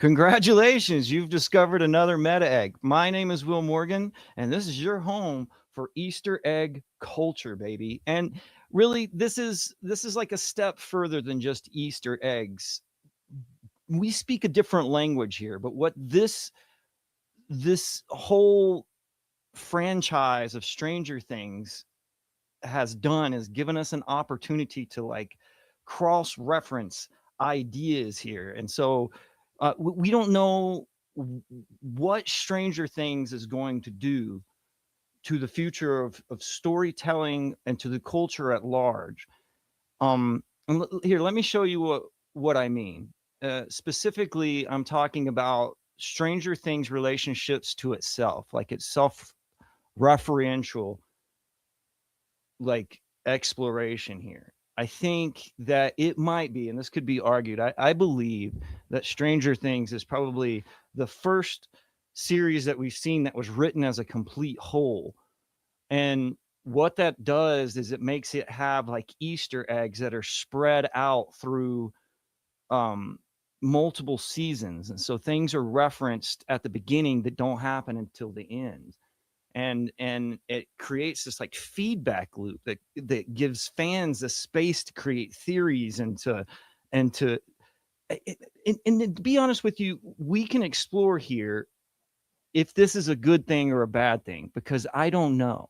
Congratulations, you've discovered another meta egg. My name is Will Morgan, and this is your home for Easter egg culture, baby. And really, this is like a step further than just Easter eggs. We speak a different language here, but what this whole franchise of Stranger Things has done is given us an opportunity to like cross reference ideas here. And so we don't know what Stranger Things is going to do to the future of storytelling and to the culture at large. Here, let me show you what I mean. Specifically, I'm talking about Stranger Things relationships to itself, like its self-referential like exploration here. I think that it might be, and this could be argued, I believe that Stranger Things is probably the first series that we've seen that was written as a complete whole. And what that does is it makes it have like Easter eggs that are spread out through um, multiple seasons. And so things are referenced at the beginning that don't happen until the end. And it creates this like feedback loop that gives fans the space to create theories and to and to be honest with you, we can explore here if this is a good thing or a bad thing, because I don't know.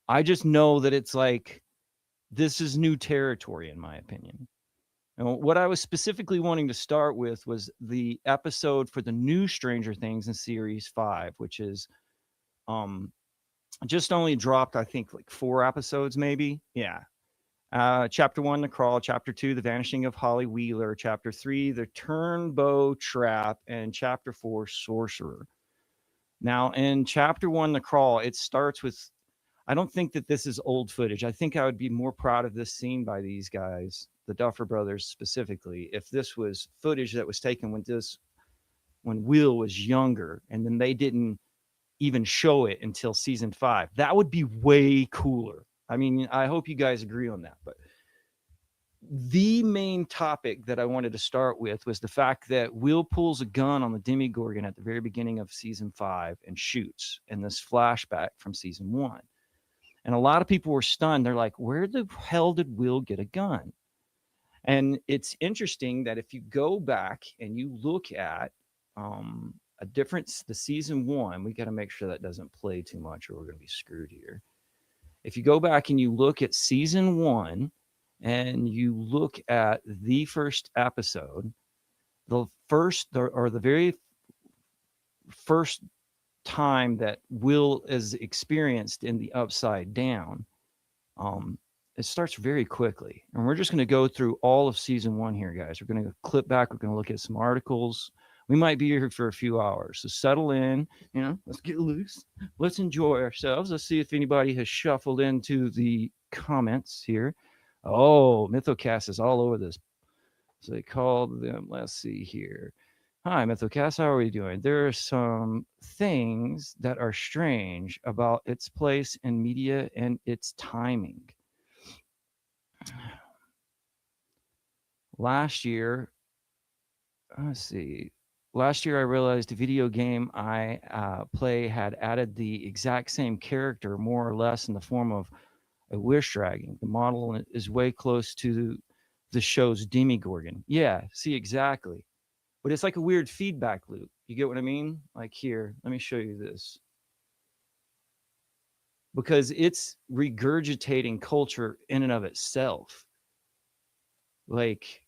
I just know that it's like this is new territory in my opinion. And what I was specifically wanting to start with was the episode for the new Stranger Things in series 5, which is um just only dropped, I think, like 4 episodes, maybe. Yeah. Chapter 1, The Crawl. Chapter 2, The Vanishing of Holly Wheeler. Chapter 3, The Turnbow Trap. And Chapter 4, Sorcerer. Now, in Chapter 1, The Crawl, it starts with, I don't think that this is old footage. I think I would be more proud of this scene by these guys, the Duffer Brothers specifically, if this was footage that was taken when Will was younger, and then they didn't even show it until season 5. That would be way cooler. I mean, I hope you guys agree on that. But the main topic that I wanted to start with was the fact that Will pulls a gun on the Demogorgon at the very beginning of season 5 and shoots in this flashback from season 1. And a lot of people were stunned. They're like, where the hell did Will get a gun? And it's interesting that if you go back and you look at a difference, the season 1, we got to make sure that doesn't play too much or we're going to be screwed here. If you go back and you look at season 1 and you look at the first episode, the very first time that Will is experienced in the Upside Down, it starts very quickly. And we're just going to go through all of season 1 here, guys. We're going to clip back. We're going to look at some articles. We might be here for a few hours. So settle in, let's get loose. Let's enjoy ourselves. Let's see if anybody has shuffled into the comments here. Oh, Mythocast is all over this. So they called them, let's see here. Hi, Mythocast, how are we doing? There are some things that are strange about its place in media and its timing. Last year, let's see. Last year, I realized the video game I play had added the exact same character, more or less, in the form of a wish dragon. The model is way close to the show's Demogorgon. Yeah, see, exactly. But it's like a weird feedback loop. You get what I mean? Like here, let me show you this. Because it's regurgitating culture in and of itself. Like,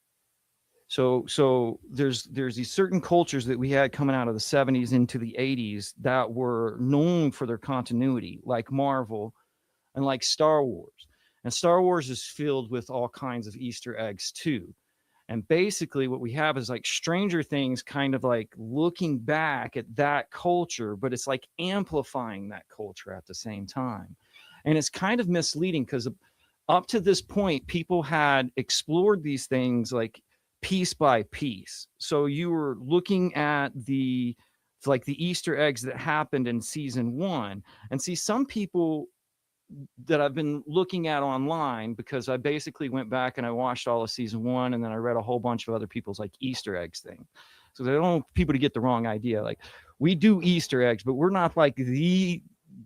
so there's these certain cultures that we had coming out of the 70s into the 80s that were known for their continuity, like Marvel and like Star Wars. And Star Wars is filled with all kinds of Easter eggs too. And basically what we have is like Stranger Things kind of like looking back at that culture, but it's like amplifying that culture at the same time. And it's kind of misleading because up to this point, people had explored these things like piece by piece. So you were looking at the Easter eggs that happened in season 1, and see, some people that I've been looking at online, because I basically went back and I watched all of season 1, and then I read a whole bunch of other people's like Easter eggs thing. So I don't want people to get the wrong idea. Like, we do Easter eggs, but we're not like the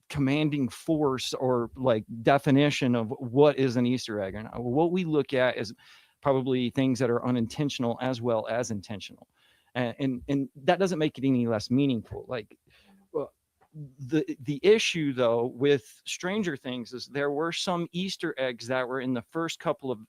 commanding force or like definition of what is an Easter egg. And what we look at is probably things that are unintentional as well as intentional. And that doesn't make it any less meaningful. Like, the issue though with Stranger Things is there were some Easter eggs that were in the first couple of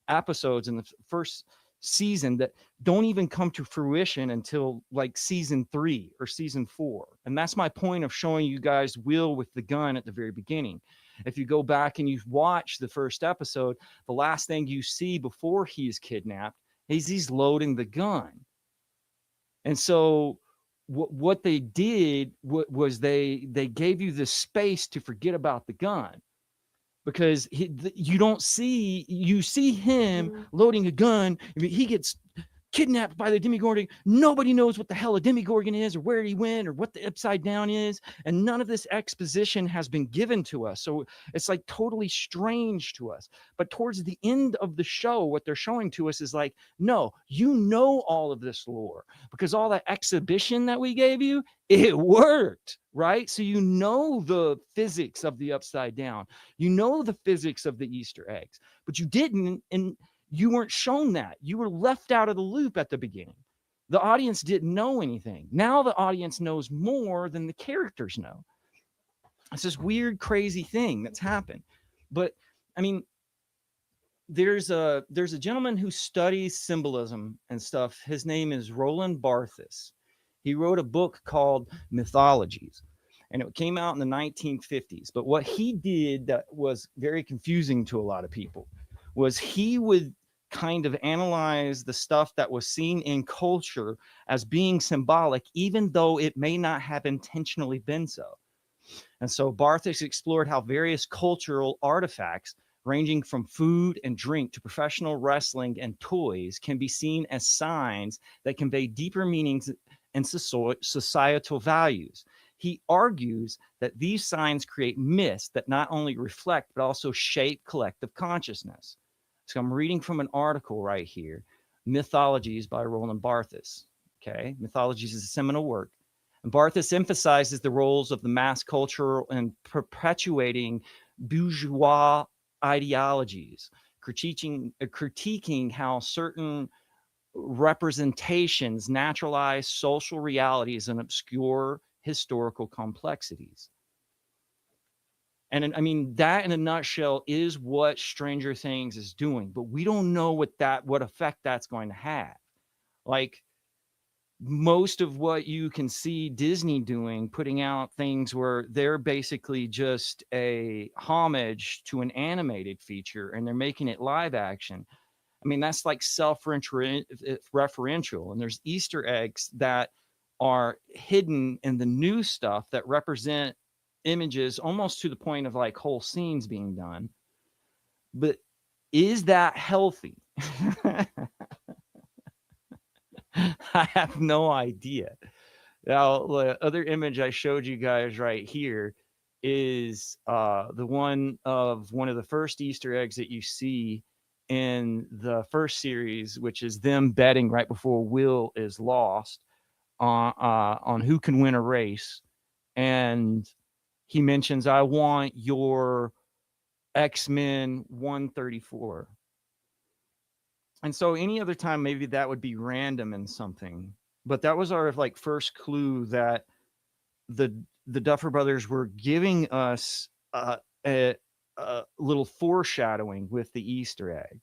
episodes in the first season that don't even come to fruition until like season 3 or season 4. And that's my point of showing you guys Will with the gun at the very beginning. If you go back and you watch the first episode, the last thing you see before he's kidnapped is he's loading the gun. And so what they did was they gave you the space to forget about the gun, because you see him loading a gun. I mean, he gets kidnapped by the Demogorgon. Nobody knows what the hell a Demogorgon is, or where he went, or what the Upside Down is, and none of this exposition has been given to us. So it's like totally strange to us. But towards the end of the show, what they're showing to us is like, no, you know all of this lore, because all that exhibition that we gave you, it worked, right? So you know the physics of the Upside Down, you know the physics of the Easter eggs, but you didn't, and you weren't shown that. You were left out of the loop at the beginning. The audience didn't know anything. Now the audience knows more than the characters know. It's this weird, crazy thing that's happened. But I mean, there's a gentleman who studies symbolism and stuff. His name is Roland Barthes. He wrote a book called Mythologies, and it came out in the 1950s. But what he did that was very confusing to a lot of people was he would kind of analyze the stuff that was seen in culture as being symbolic, even though it may not have intentionally been so. And so Barthes explored how various cultural artifacts, ranging from food and drink to professional wrestling and toys, can be seen as signs that convey deeper meanings and societal values. He argues that these signs create myths that not only reflect, but also shape collective consciousness. So I'm reading from an article right here, Mythologies by Roland Barthes. Okay, Mythologies is a seminal work. And Barthes emphasizes the roles of the mass culture in perpetuating bourgeois ideologies, critiquing how certain representations naturalize social realities and obscure historical complexities. And I mean, that in a nutshell is what Stranger Things is doing, but we don't know what effect that's going to have. Like, most of what you can see Disney doing, putting out things where they're basically just a homage to an animated feature and they're making it live action. I mean, that's like self-referential. And there's Easter eggs that are hidden in the new stuff that represent images almost to the point of like whole scenes being done. But is that healthy? I have no idea. Now, the other image I showed you guys right here is the one of the first Easter eggs that you see in the first series, which is them betting right before Will is lost on who can win a race. And he mentions, I want your X-Men 134. And so any other time, maybe that would be random in something. But that was our like first clue that the Duffer Brothers were giving us a little foreshadowing with the Easter egg,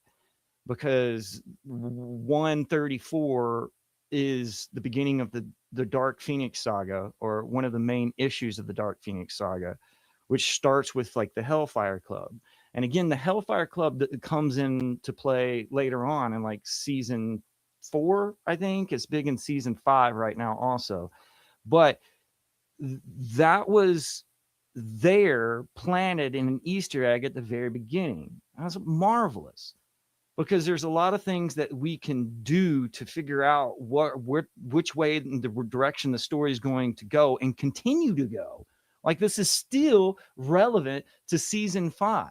because 134 is the beginning of the Dark Phoenix saga, or one of the main issues of the Dark Phoenix saga, which starts with like the Hellfire Club. And again, the Hellfire Club that comes into play later on in like season 4, I think. It's big in season 5 right now also. But that was there planted in an Easter egg at the very beginning. That was marvelous, because there's a lot of things that we can do to figure out which way in the direction the story is going to go and continue to go Like, this is still relevant to season 5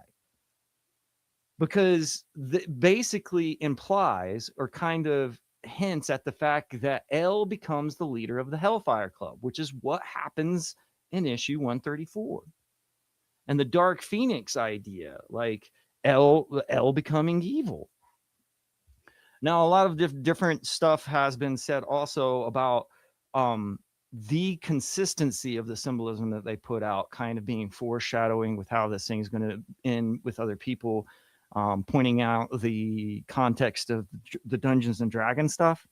because that basically implies or kind of hints at the fact that El becomes the leader of the Hellfire Club, which is what happens in issue 134. And the Dark Phoenix idea, like El becoming evil. Now, a lot of different stuff has been said also about the consistency of the symbolism that they put out, kind of being foreshadowing with how this thing's going to end with other people, pointing out the context of the Dungeons and Dragons stuff.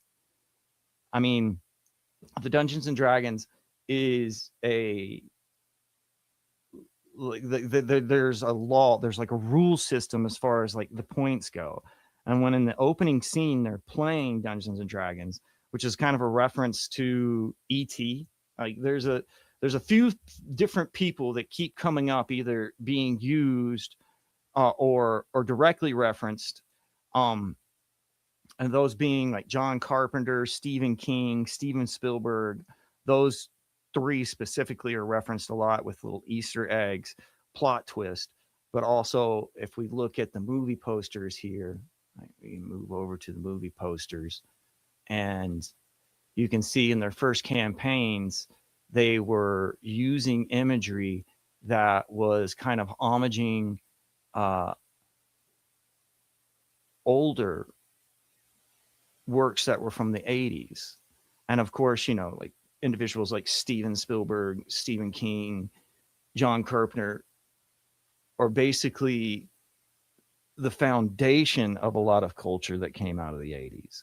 I mean, the Dungeons and Dragons is a like there's a law, there's like a rule system as far as like the points go. And when in the opening scene they're playing Dungeons and Dragons, which is kind of a reference to ET, like there's a few different people that keep coming up, either being used or directly referenced, um and those being like John Carpenter, Stephen King, Steven Spielberg. Those three specifically are referenced a lot with little Easter eggs, plot twist. But also, if we look at the movie posters here, we move over to the movie posters, and you can see in their first campaigns, they were using imagery that was kind of homaging uh, older works that were from the 80s. And of course, like individuals like Steven Spielberg, Stephen King, John Carpenter are basically the foundation of a lot of culture that came out of the 80s.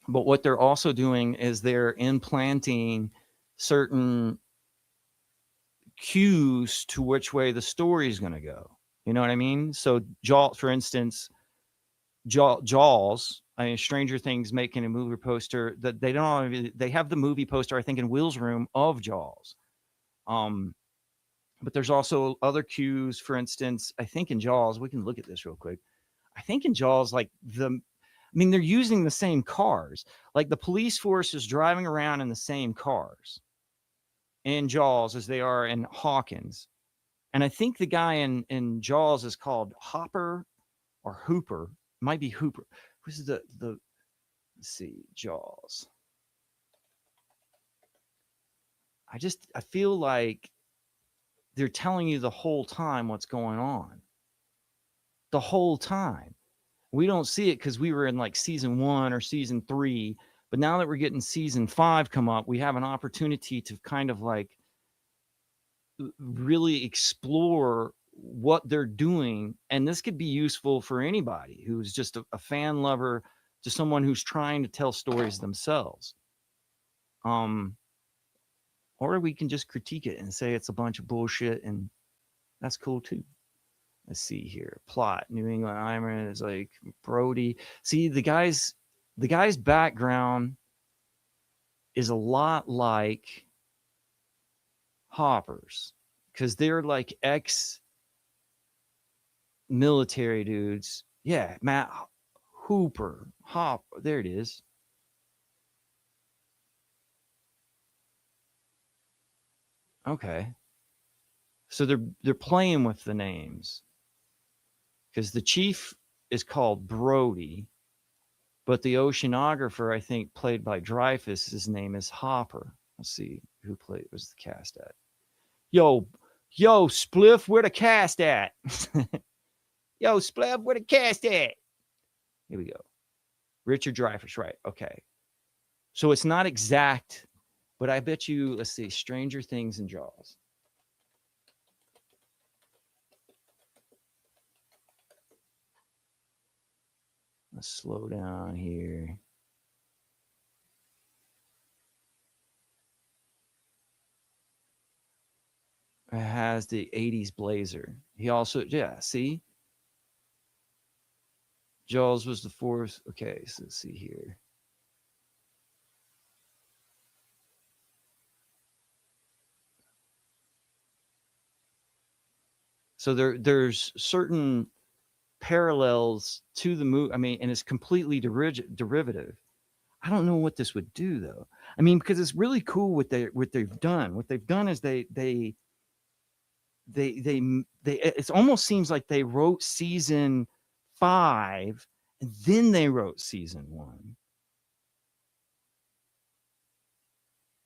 But what they're also doing is they're implanting certain cues to which way the story is going to go. You know what I mean? So, for instance, Jaws. I mean, Stranger Things making a movie poster that they have the movie poster, I think, in Will's room of Jaws. But there's also other cues. For instance, I think in Jaws, we can look at this real quick. I think in Jaws, they're using the same cars. Like the police force is driving around in the same cars in Jaws as they are in Hawkins. And I think the guy in Jaws is called Hopper or Hooper. It might be Hooper. Who's the let's see, Jaws. I feel like they're telling you the whole time what's going on. The whole time. We don't see it because we were in like season 1 or season 3. But now that we're getting season 5 come up, we have an opportunity to kind of like really explore what they're doing. And this could be useful for anybody who's just a fan lover, to someone who's trying to tell stories themselves. Or we can just critique it and say it's a bunch of bullshit, and that's cool too. Let's see here. Plot. New England Iron is like Brody. See, the guy's background is a lot like Hopper's, because they're like ex-military dudes. Yeah, Matt Hooper. There it is. Okay. So they're playing with the names, because the chief is called Brody, but the oceanographer, I think, played by Dreyfuss, his name is Hopper. Let's see who was the cast at. Yo, Spliff, where the cast at? Yo, Spliff, where the cast at? Here we go. Richard Dreyfuss, right? Okay. So it's not exact, but I bet you. Let's see, Stranger Things and Jaws. Let's slow down here. It has the 80s blazer. He also, yeah, see? Jaws was the fourth. Okay, so let's see here. So there's certain parallels to the movie. I mean, and it's completely derivative. I don't know what this would do though. I mean, because it's really cool what they've done. What they've done is it almost seems like they wrote season 5 and then they wrote season 1.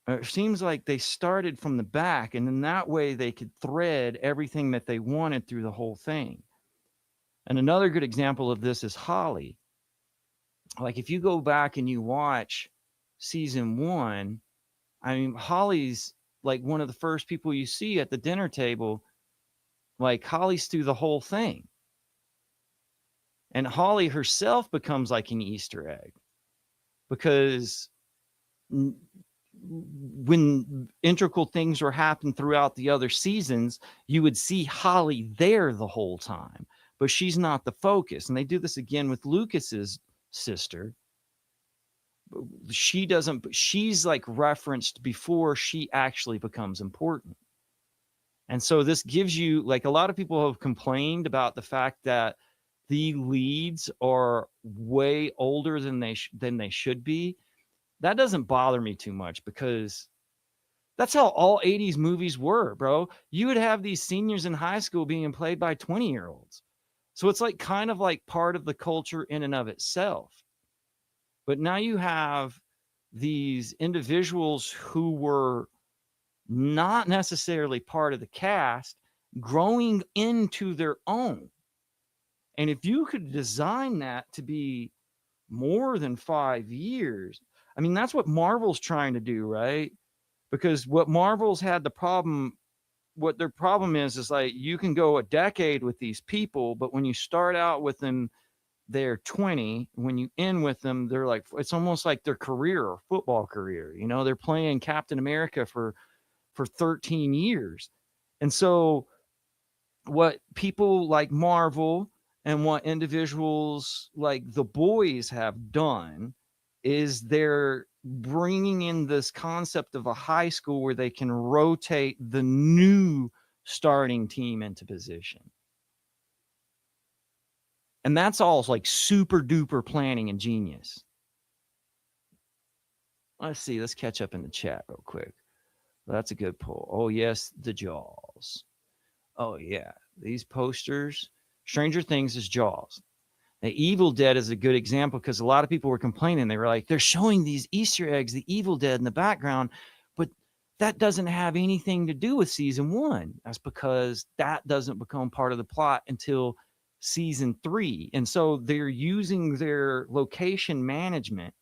It seems like they started from the back, and then that way they could thread everything that they wanted through the whole thing. And another good example of this is Holly. Like if you go back and you watch season 1, I mean, Holly's like one of the first people you see at the dinner table. Like Holly's through the whole thing. And Holly herself becomes like an Easter egg because when integral things were happening throughout the other seasons, you would see Holly there the whole time, but she's not the focus. And they do this again with Lucas's sister. She's like referenced before she actually becomes important. And so this gives you, like, a lot of people have complained about the fact that the leads are way older than they should be. That doesn't bother me too much because that's how all 80s movies were, bro. You would have these seniors in high school being played by 20-year-olds. So it's like kind of like part of the culture in and of itself. But now you have these individuals who were not necessarily part of the cast growing into their own. And if you could design that to be more than 5 years, I mean, that's what Marvel's trying to do, right? Because what Marvel's had what their problem is like you can go a decade with these people, but when you start out with them, they're 20. When you end with them, they're like, it's almost like their career or football career. You know, they're playing Captain America for 13 years. And so what people like Marvel and what individuals like the boys have done is they're bringing in this concept of a high school where they can rotate the new starting team into position. And that's all like super duper planning and genius. Let's see. Let's catch up in the chat real quick. That's a good poll. Oh, yes, the Jaws. Oh, yeah. These posters. Stranger Things is Jaws. The Evil Dead is a good example because a lot of people were complaining. They were like, they're showing these Easter eggs, the Evil Dead in the background, but that doesn't have anything to do with season 1. That's because that doesn't become part of the plot until season 3. And so they're using their location management.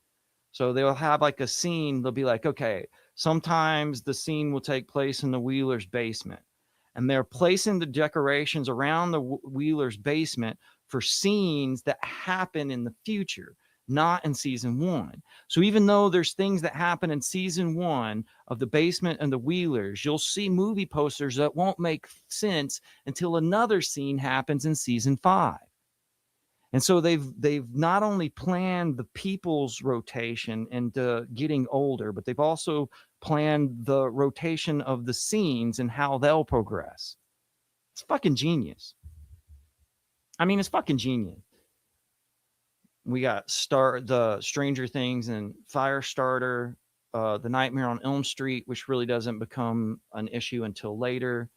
So they'll have like a scene. They'll be like, okay, sometimes the scene will take place in the Wheeler's basement. And they're placing the decorations around the Wheeler's basement for scenes that happen in the future, not in season 1. So even though there's things that happen in season 1 of the basement and the Wheelers, you'll see movie posters that won't make sense until another scene happens in season 5. And so they've not only planned the people's rotation into getting older, but they've also planned the rotation of the scenes and how they'll progress. It's fucking genius. I mean, it's fucking genius. We got the Stranger Things and Firestarter, the Nightmare on Elm Street, which really doesn't become an issue until later,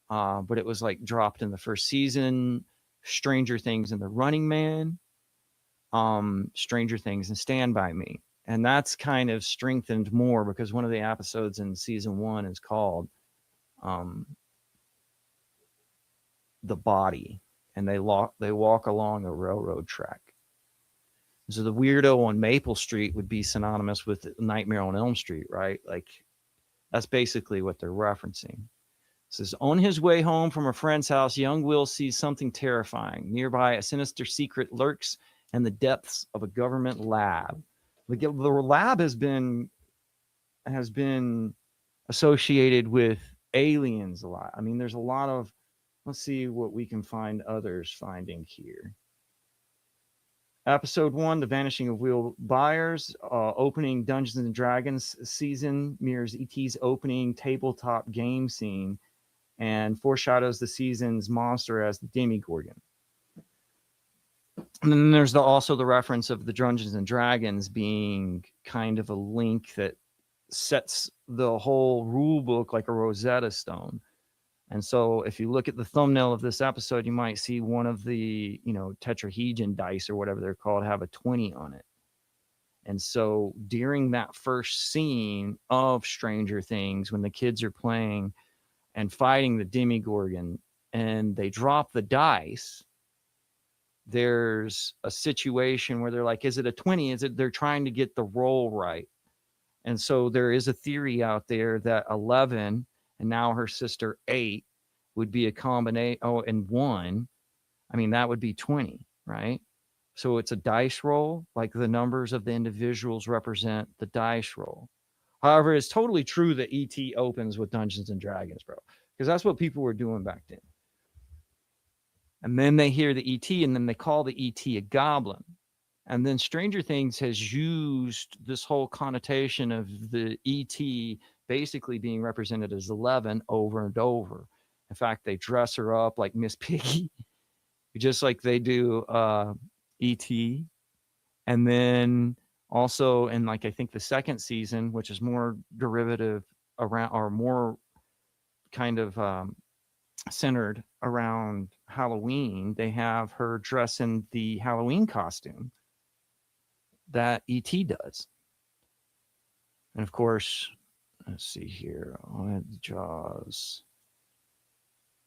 but it was like dropped in the first season. Stranger Things and The Running Man, Stranger Things and Stand By Me. And that's kind of strengthened more because one of the episodes in season 1 is called The Body, and they walk along a railroad track. So the weirdo on Maple Street would be synonymous with Nightmare on Elm Street, right? Like that's basically what they're referencing. It says, on his way home from a friend's house, young Will sees something terrifying. Nearby, a sinister secret lurks in the depths of a government lab. The lab has been associated with aliens a lot. I mean, there's a lot of, let's see what we can find others finding here. Episode 1, The Vanishing of Will Byers, opening Dungeons and Dragons season mirrors ET's opening tabletop game scene and foreshadows the season's monster as the Demigorgon. And then there's also the reference of the Dungeons and Dragons being kind of a link that sets the whole rule book like a Rosetta Stone. And so if you look at the thumbnail of this episode, you might see one of the, tetrahedron dice or whatever they're called have a 20 on it. And so during that first scene of Stranger Things, when the kids are playing and fighting the Demigorgon and they drop the dice, there's a situation where they're like, is it a 20? Is it, they're trying to get the roll right. And so there is a theory out there that 11 and now her sister 8 would be a combination. Oh, and 1, I mean, that would be 20, right? So it's a dice roll, like the numbers of the individuals represent the dice roll. However, it's totally true that ET opens with Dungeons and Dragons, bro, because that's what people were doing back then. And then they hear the ET and then they call the ET a goblin. And then Stranger Things has used this whole connotation of the ET basically being represented as 11 over and over. In fact, they dress her up like Miss Piggy, just like they do ET. And then also in, like, I think the second season, which is more derivative around, or more kind of centered around Halloween, they have her dress in the Halloween costume that ET does. And of course, let's see here on Jaws.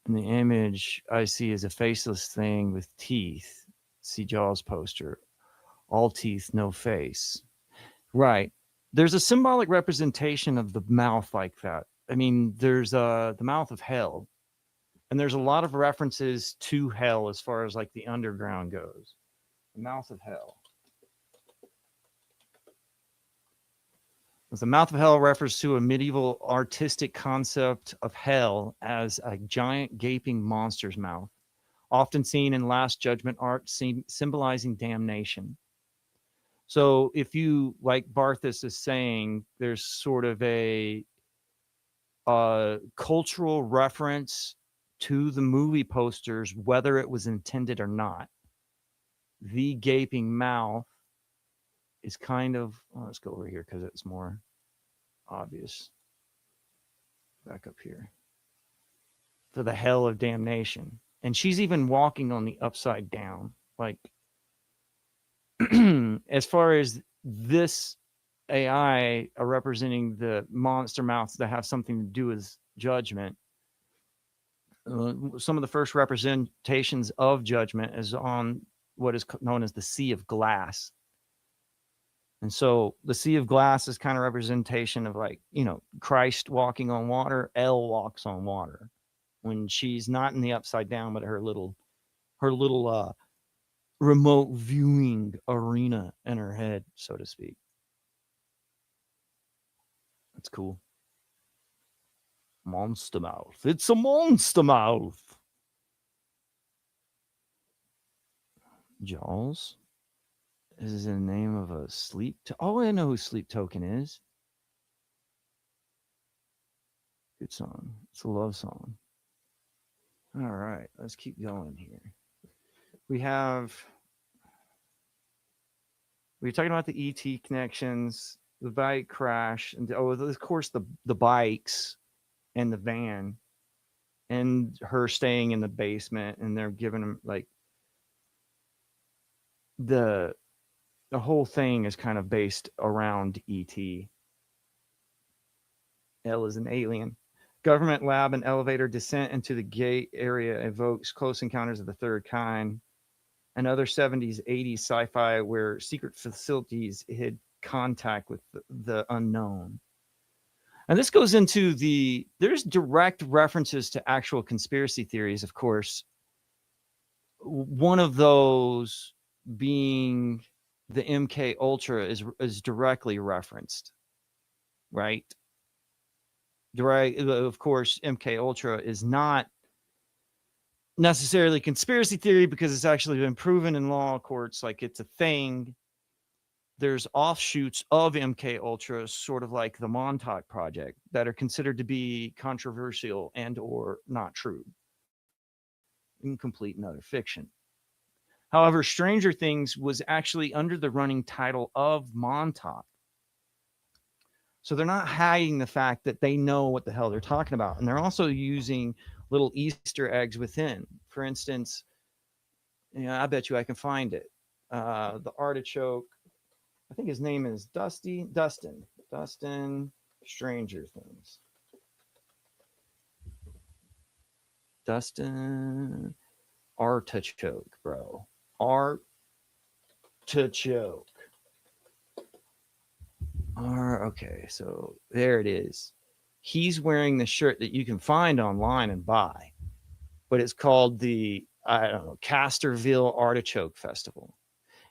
And the image I see is a faceless thing with teeth. See Jaws poster. All teeth, no face. Right. There's a symbolic representation of the mouth like that. I mean, there's the mouth of hell. And there's a lot of references to hell as far as like the underground goes. The mouth of hell. The mouth of hell refers to a medieval artistic concept of hell as a giant gaping monster's mouth, often seen in Last Judgment art, symbolizing damnation. So if you, like Barthas is saying, there's sort of a cultural reference to the movie posters, whether it was intended or not. The gaping mouth is kind of, let's go over here because it's more obvious. Back up here. For the hell of damnation. And she's even walking on the upside down. Like, as far as this AI representing the monster mouths that have something to do with judgment, some of the first representations of judgment is on what is known as the Sea of Glass. And so the Sea of Glass is kind of representation of, like, Christ walking on water, Elle walks on water. When she's not in the upside down, but her little remote viewing arena in her head, so to speak. That's cool. Monster mouth. It's a monster mouth. Jaws is the name of a sleep. Oh, I know who Sleep Token is. Good song. It's a love song. All right, let's keep going here. We're talking about the ET connections, the bike crash, and of course the bikes and the van, and her staying in the basement, and they're giving him, like, the whole thing is kind of based around ET. Elle is an alien. Government lab and elevator descent into the gate area evokes Close Encounters of the Third Kind and other 70s, 80s sci-fi where secret facilities hid contact with the unknown. And this goes into there's direct references to actual conspiracy theories, of course. One of those being the MK Ultra is directly referenced, right? Right. Of course, MK Ultra is not necessarily conspiracy theory because it's actually been proven in law courts, like it's a thing. There's offshoots of MK Ultra, sort of like the Montauk Project, that are considered to be controversial and or not true, incomplete and utter fiction. However, Stranger Things was actually under the running title of Montauk. So they're not hiding the fact that they know what the hell they're talking about. And they're also using little Easter eggs within. For instance, I bet you I can find it. The artichoke, I think his name is Dustin, Stranger Things. Dustin Artichoke, bro. Artichoke. Okay, so there it is. He's wearing the shirt that you can find online and buy, but it's called the, I don't know, Casterville Artichoke Festival.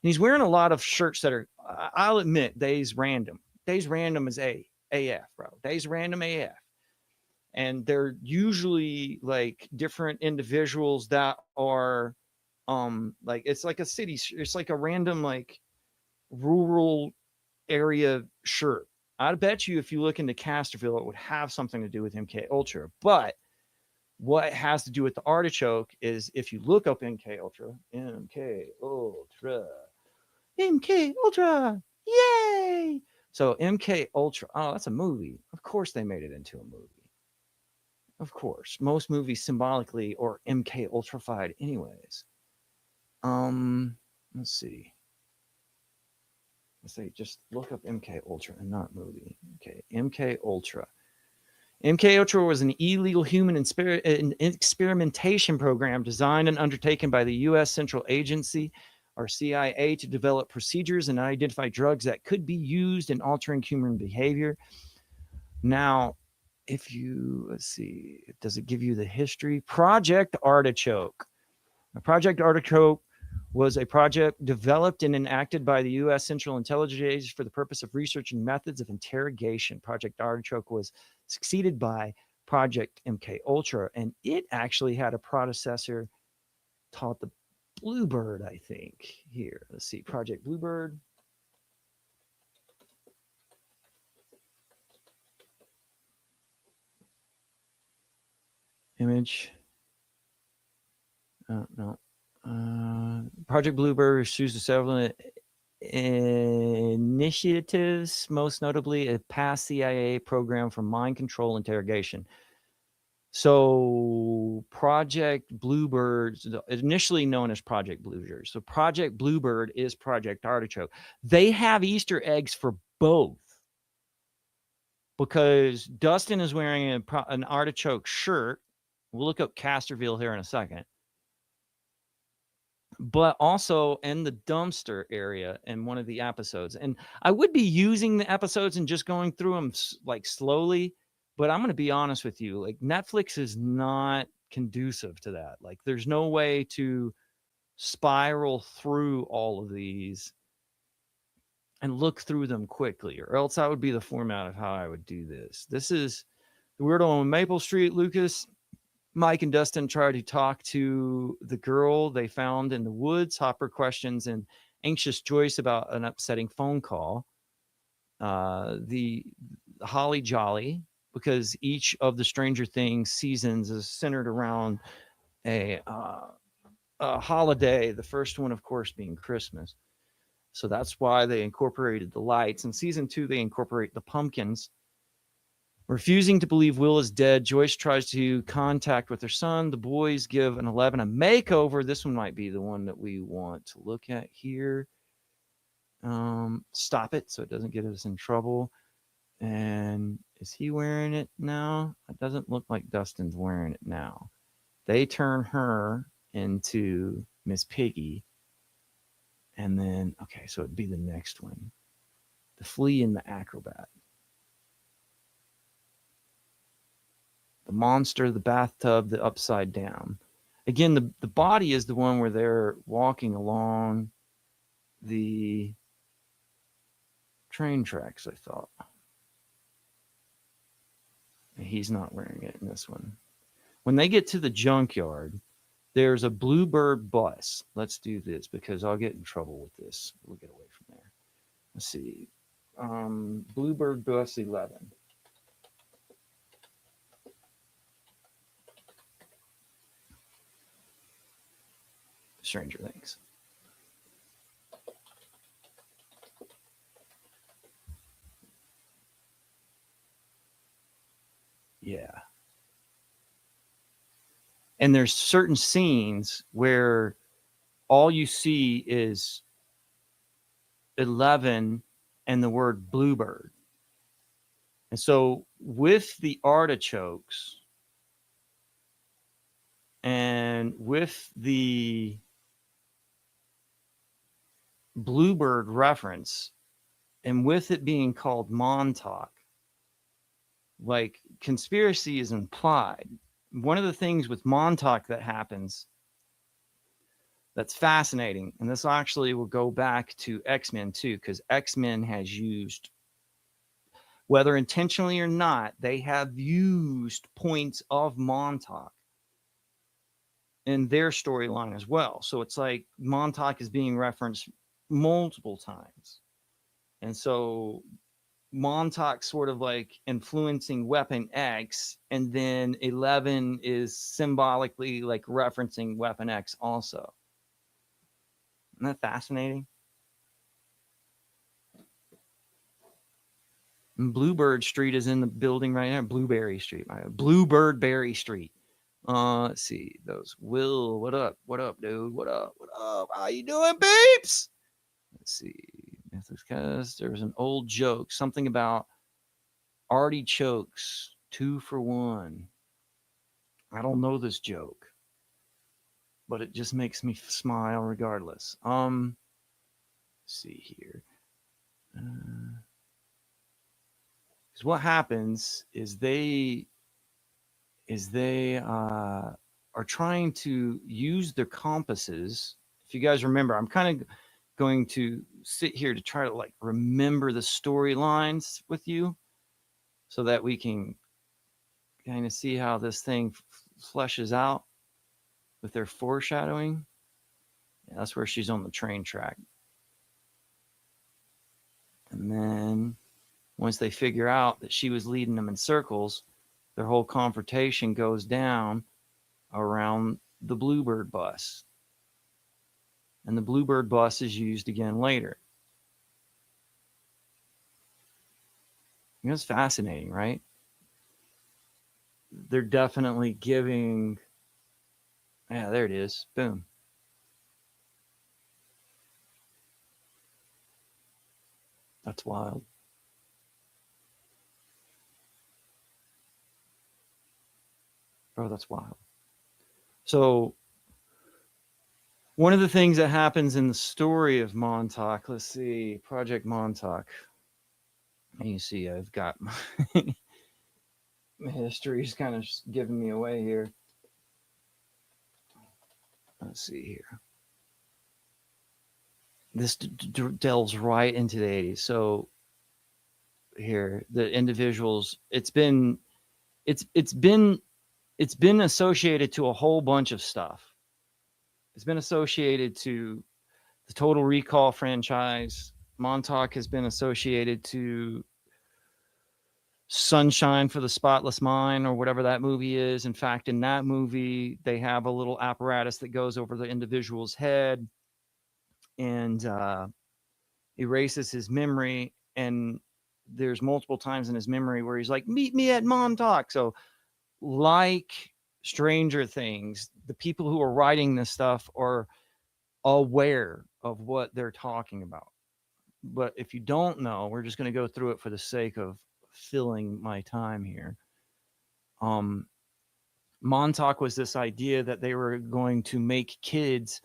And he's wearing a lot of shirts that are, I'll admit, Days Random. Days Random is AF, bro. Days Random AF. And they're usually like different individuals that are, like, it's like a city, it's like a random, like, rural area shirt. I bet you if you look into Casterville, it would have something to do with MK Ultra. But what it has to do with the artichoke is if you look up MK Ultra, MK Ultra, yay! So MK Ultra, oh, that's a movie. Of course they made it into a movie. Of course, most movies symbolically or MK Ultrafied, anyways. Let's see. Let's say just look up MK Ultra and not movie. Okay, MK Ultra. MK Ultra was an illegal human experimentation program designed and undertaken by the U.S. Central Agency, or CIA, to develop procedures and identify drugs that could be used in altering human behavior. Now, if you, let's see, does it give you the history? Project Artichoke. Project Artichoke was a project developed and enacted by the U.S. Central Intelligence Agency for the purpose of researching methods of interrogation. Project Artichoke was succeeded by Project MK Ultra, and it actually had a predecessor called the Bluebird, I think. Here, let's see, Project Bluebird. Image. No. Project Bluebird pursues several initiatives, most notably a past CIA program for mind control interrogation. So Project Bluebird, initially known as Project Bluebird. So Project Bluebird is Project Artichoke. They have Easter eggs for both, because Dustin is wearing an artichoke shirt. We'll look up Casterville here in a second. But also in the dumpster area in one of the episodes. And I would be using the episodes and just going through them like slowly, but I'm going to be honest with you, like Netflix is not conducive to that. Like there's no way to spiral through all of these and look through them quickly, or else that would be the format of how I would do this. This is the Weirdo on Maple Street, Lucas. Mike and Dustin try to talk to the girl they found in the woods. Hopper questions an anxious Joyce about an upsetting phone call. The Holly Jolly, because each of the Stranger Things seasons is centered around a holiday. The first one, of course, being Christmas. So that's why they incorporated the lights. In season 2, they incorporate the pumpkins. Refusing to believe Will is dead, Joyce tries to contact with her son. The boys give an 11 a makeover. This one might be the one that we want to look at here. Stop it so it doesn't get us in trouble. And is he wearing it now? It doesn't look like Dustin's wearing it now. They turn her into Miss Piggy. And then, okay, so it'd be the next one. The Flea and the Acrobat. The monster, the bathtub, the upside down. Again, the body is the one where they're walking along the train tracks, I thought. He's not wearing it in this one. When they get to the junkyard, there's a Bluebird bus. Let's do this because I'll get in trouble with this. We'll get away from there. Let's see. Bluebird bus 11. Stranger Things. Yeah. And there's certain scenes where all you see is 11 and the word bluebird. And so with the artichokes and with the bluebird reference, and with it being called Montauk, like conspiracy is implied. One of the things with Montauk that happens that's fascinating, and this actually will go back to X-Men too, because X-Men has used, whether intentionally or not, they have used points of Montauk in their storyline as well. So it's like Montauk is being referenced multiple times. And so Montauk sort of like influencing Weapon X, and then 11 is symbolically like referencing Weapon X also. Isn't that fascinating? And Bluebird Street is in the building right now. Blueberry Street. Bluebird Berry Street. Let's see. Those Will, what up? What up, dude? What up? What up? How you doing, babes? Let's see. Because there was an old joke, something about artichokes, 2 for 1. I don't know this joke, but it just makes me smile regardless. Let's see here. Because what happens is they are trying to use their compasses. If you guys remember, I'm kind of going to sit here to try to like remember the storylines with you so that we can kind of see how this thing fleshes out with their foreshadowing. Yeah, that's where she's on the train track. And then once they figure out that she was leading them in circles, their whole confrontation goes down around the Bluebird bus. And the Bluebird bus is used again later. It's fascinating, right? They're definitely giving. Yeah, there it is. Boom. That's wild. Bro, that's wild. So, one of the things that happens in the story of Montauk, let's see, Project Montauk. And you see, I've got my history's kind of giving me away here. Let's see here. This delves right into the 80s. So here, the individuals, it's been associated to a whole bunch of stuff. It's been associated to the Total Recall franchise. Montauk has been associated to Sunshine for the Spotless Mind or whatever that movie is. In fact, in that movie, they have a little apparatus that goes over the individual's head and erases his memory. And there's multiple times in his memory where he's like, meet me at Montauk. So, like Stranger Things, the people who are writing this stuff are aware of what they're talking about. But if you don't know, we're just going to go through it for the sake of filling my time here. Um, Montauk was this idea that they were going to make kids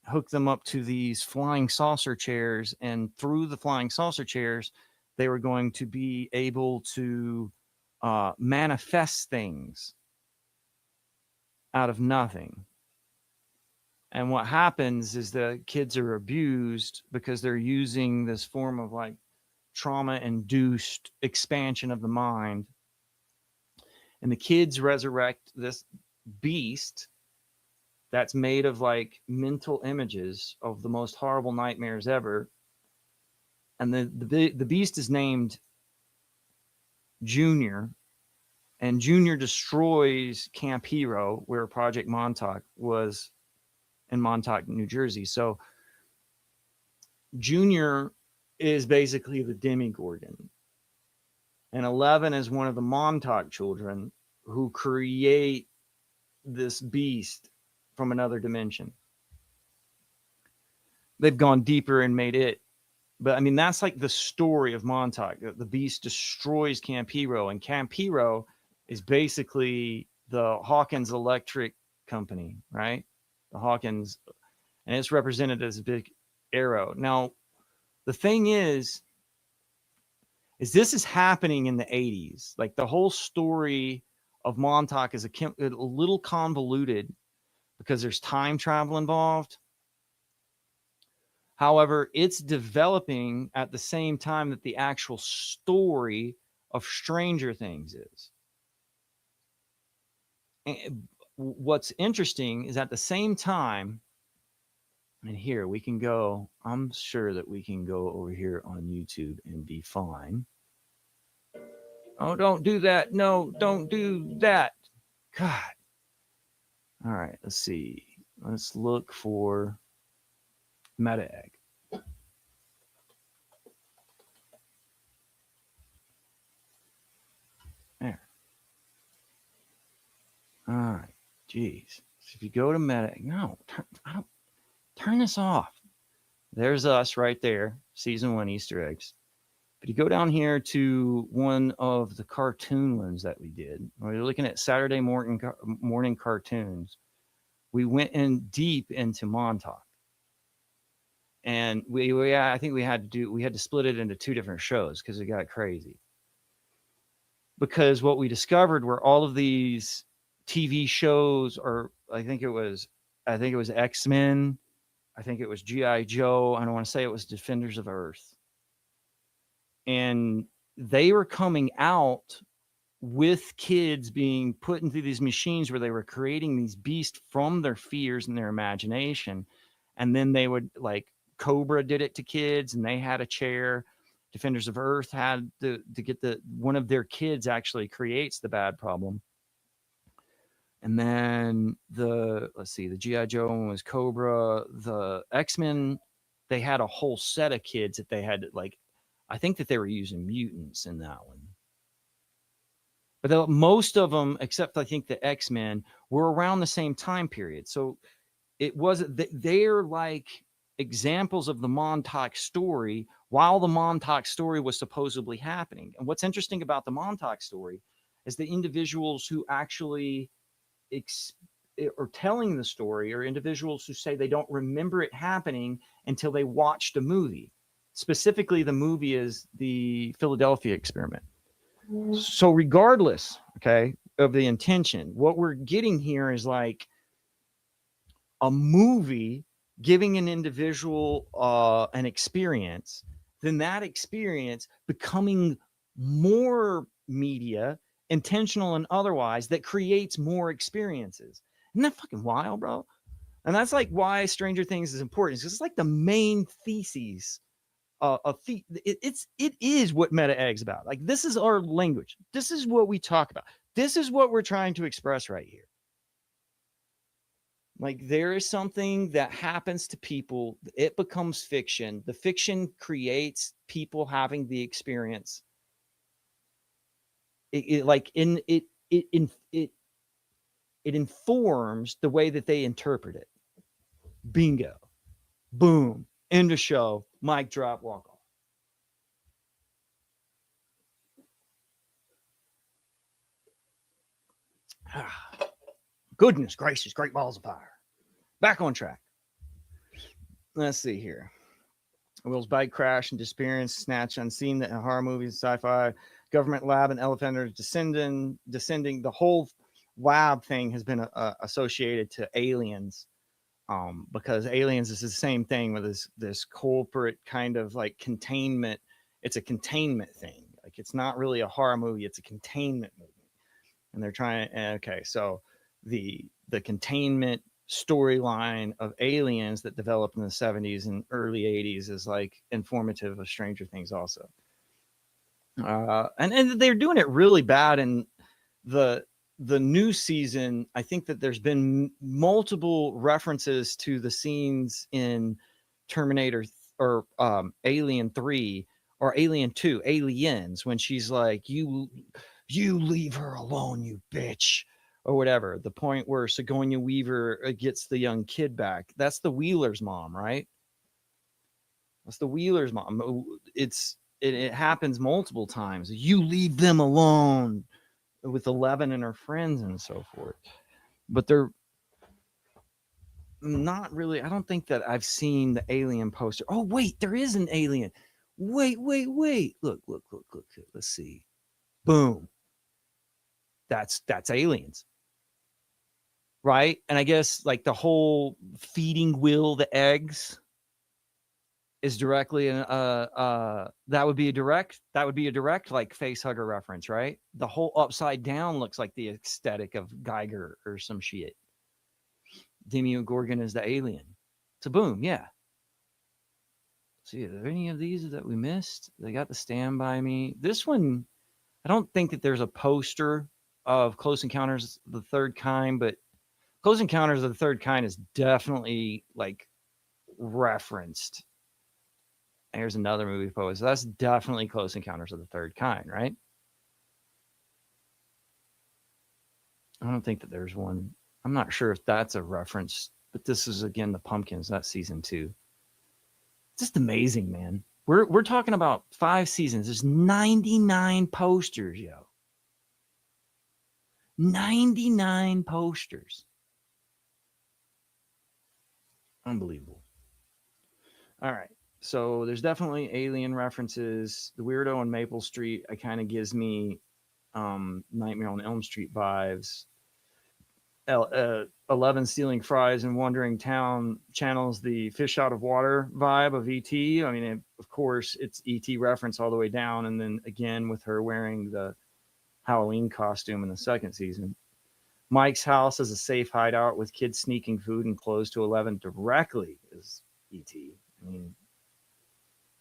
hook them up to these flying saucer chairs, and through the flying saucer chairs, they were going to be able to manifest things out of nothing. And what happens is the kids are abused because they're using this form of like trauma induced expansion of the mind. And the kids resurrect this beast that's made of like mental images of the most horrible nightmares ever. And the beast is named Junior, and Junior destroys Camp Hero, where Project Montauk was in Montauk, New Jersey. So Junior is basically the Demigorgon, and 11 is one of the Montauk children. who create this beast from another dimension. They've gone deeper and made it. But I mean, that's like the story of Montauk. The beast destroys Camp Hero, and Camp Hero is basically the Hawkins Electric Company, right? The Hawkins, and it's represented as a big arrow. Now, the thing is this is happening in the 80s. Like the whole story of Montauk is a little convoluted because there's time travel involved. However, it's developing at the same time that the actual story of Stranger Things is. And what's interesting is at the same time, and here we can go, I'm sure that we can go over here on YouTube and be fine. Oh, don't do that. No, don't do that. God. All right, let's see. Let's look for meta egg. There. All right. Jeez. So if you go to meta egg, no, turn this off. There's us right there. Season 1 Easter eggs. But you go down here to one of the cartoon ones that we did. We're looking at Saturday morning cartoons. We went in deep into Montauk. And I think we had to split it into 2 different shows because it got crazy. Because what we discovered were all of these TV shows, or I think it was X-Men, I think it was G.I. Joe, I don't want to say it was Defenders of Earth. And they were coming out with kids being put into these machines where they were creating these beasts from their fears and their imagination. And then they would, like, Cobra did it to kids, and they had a chair. Defenders of Earth had to get one of their kids actually creates the bad problem. And then the G.I. Joe one was Cobra. The X-Men, they had a whole set of kids that they had to, like, I think that they were using mutants in that one. But most of them, except I think the X-Men, were around the same time period. So it wasn't, they're like examples of the Montauk story while the Montauk story was supposedly happening. And what's interesting about the Montauk story is the individuals who actually are telling the story are individuals who say they don't remember it happening until they watched a movie. Specifically, the movie is the Philadelphia Experiment. So regardless, okay, of the intention, what we're getting here is like a movie giving an individual an experience, then that experience becoming more media, intentional and otherwise, that creates more experiences. Isn't that fucking wild, bro? And that's like why Stranger Things is important. It's like the main theses. It is what meta egg's about. Like, this is our language. This is what we talk about. This is what we're trying to express right here. Like, there is something that happens to people. It becomes fiction. The fiction creates people having the experience. It informs the way that they interpret it. Bingo. Boom. End of show. Mic drop. Walk off. Goodness gracious, great balls of fire. Back on track. Let's see here. Will's bike crash and disappearance, snatch unseen, the horror movies, sci-fi, government lab and elevator descending. The whole lab thing has been associated to aliens, because aliens is the same thing with this corporate kind of like containment. It's a containment thing. Like, it's not really a horror movie; it's a containment movie, and they're trying. Okay, so the containment storyline of aliens that developed in the 70s and early 80s is like informative of Stranger Things also. And they're doing it really bad in the new season. I think that there's been multiple references to the scenes in Terminator or Alien 3 or Alien 2, Aliens, when she's like, You leave her alone, you bitch, or whatever. The point where Sigourney Weaver gets the young kid back. That's the Wheeler's mom, right? That's the Wheeler's mom. It happens multiple times. You leave them alone with Eleven and her friends and so forth. But they're not really. I don't think that I've seen the alien poster. Oh wait, there is an alien. Wait. Look. Let's see. Boom. That's aliens, right? And I guess like the whole feeding Will the eggs is directly that would be a direct like face hugger reference, right? The whole upside down looks like the aesthetic of Geiger or some shit. Demogorgon is the alien. So boom, yeah. See, are there any of these that we missed? They got the Stand By Me. This one, I don't think that there's a poster of Close Encounters of the Third Kind, but Close Encounters of the Third Kind is definitely like referenced. Here's another movie poster. That's definitely Close Encounters of the Third Kind, right? I don't think that there's one. I'm not sure if that's a reference, but this is again the Pumpkins. That's season 2. Just amazing, man. We're talking about 5 seasons. There's 99 posters, yo. 99 posters. Unbelievable. All right. So there's definitely alien references. The Weirdo on Maple Street kind of gives me Nightmare on Elm Street vibes. 11 stealing fries and wandering town channels the fish out of water vibe of ET. I mean, of course, it's ET reference all the way down. And then again with her wearing the Halloween costume in the second season. Mike's house is a safe hideout with kids sneaking food and clothes to 11 directly is ET. I mean,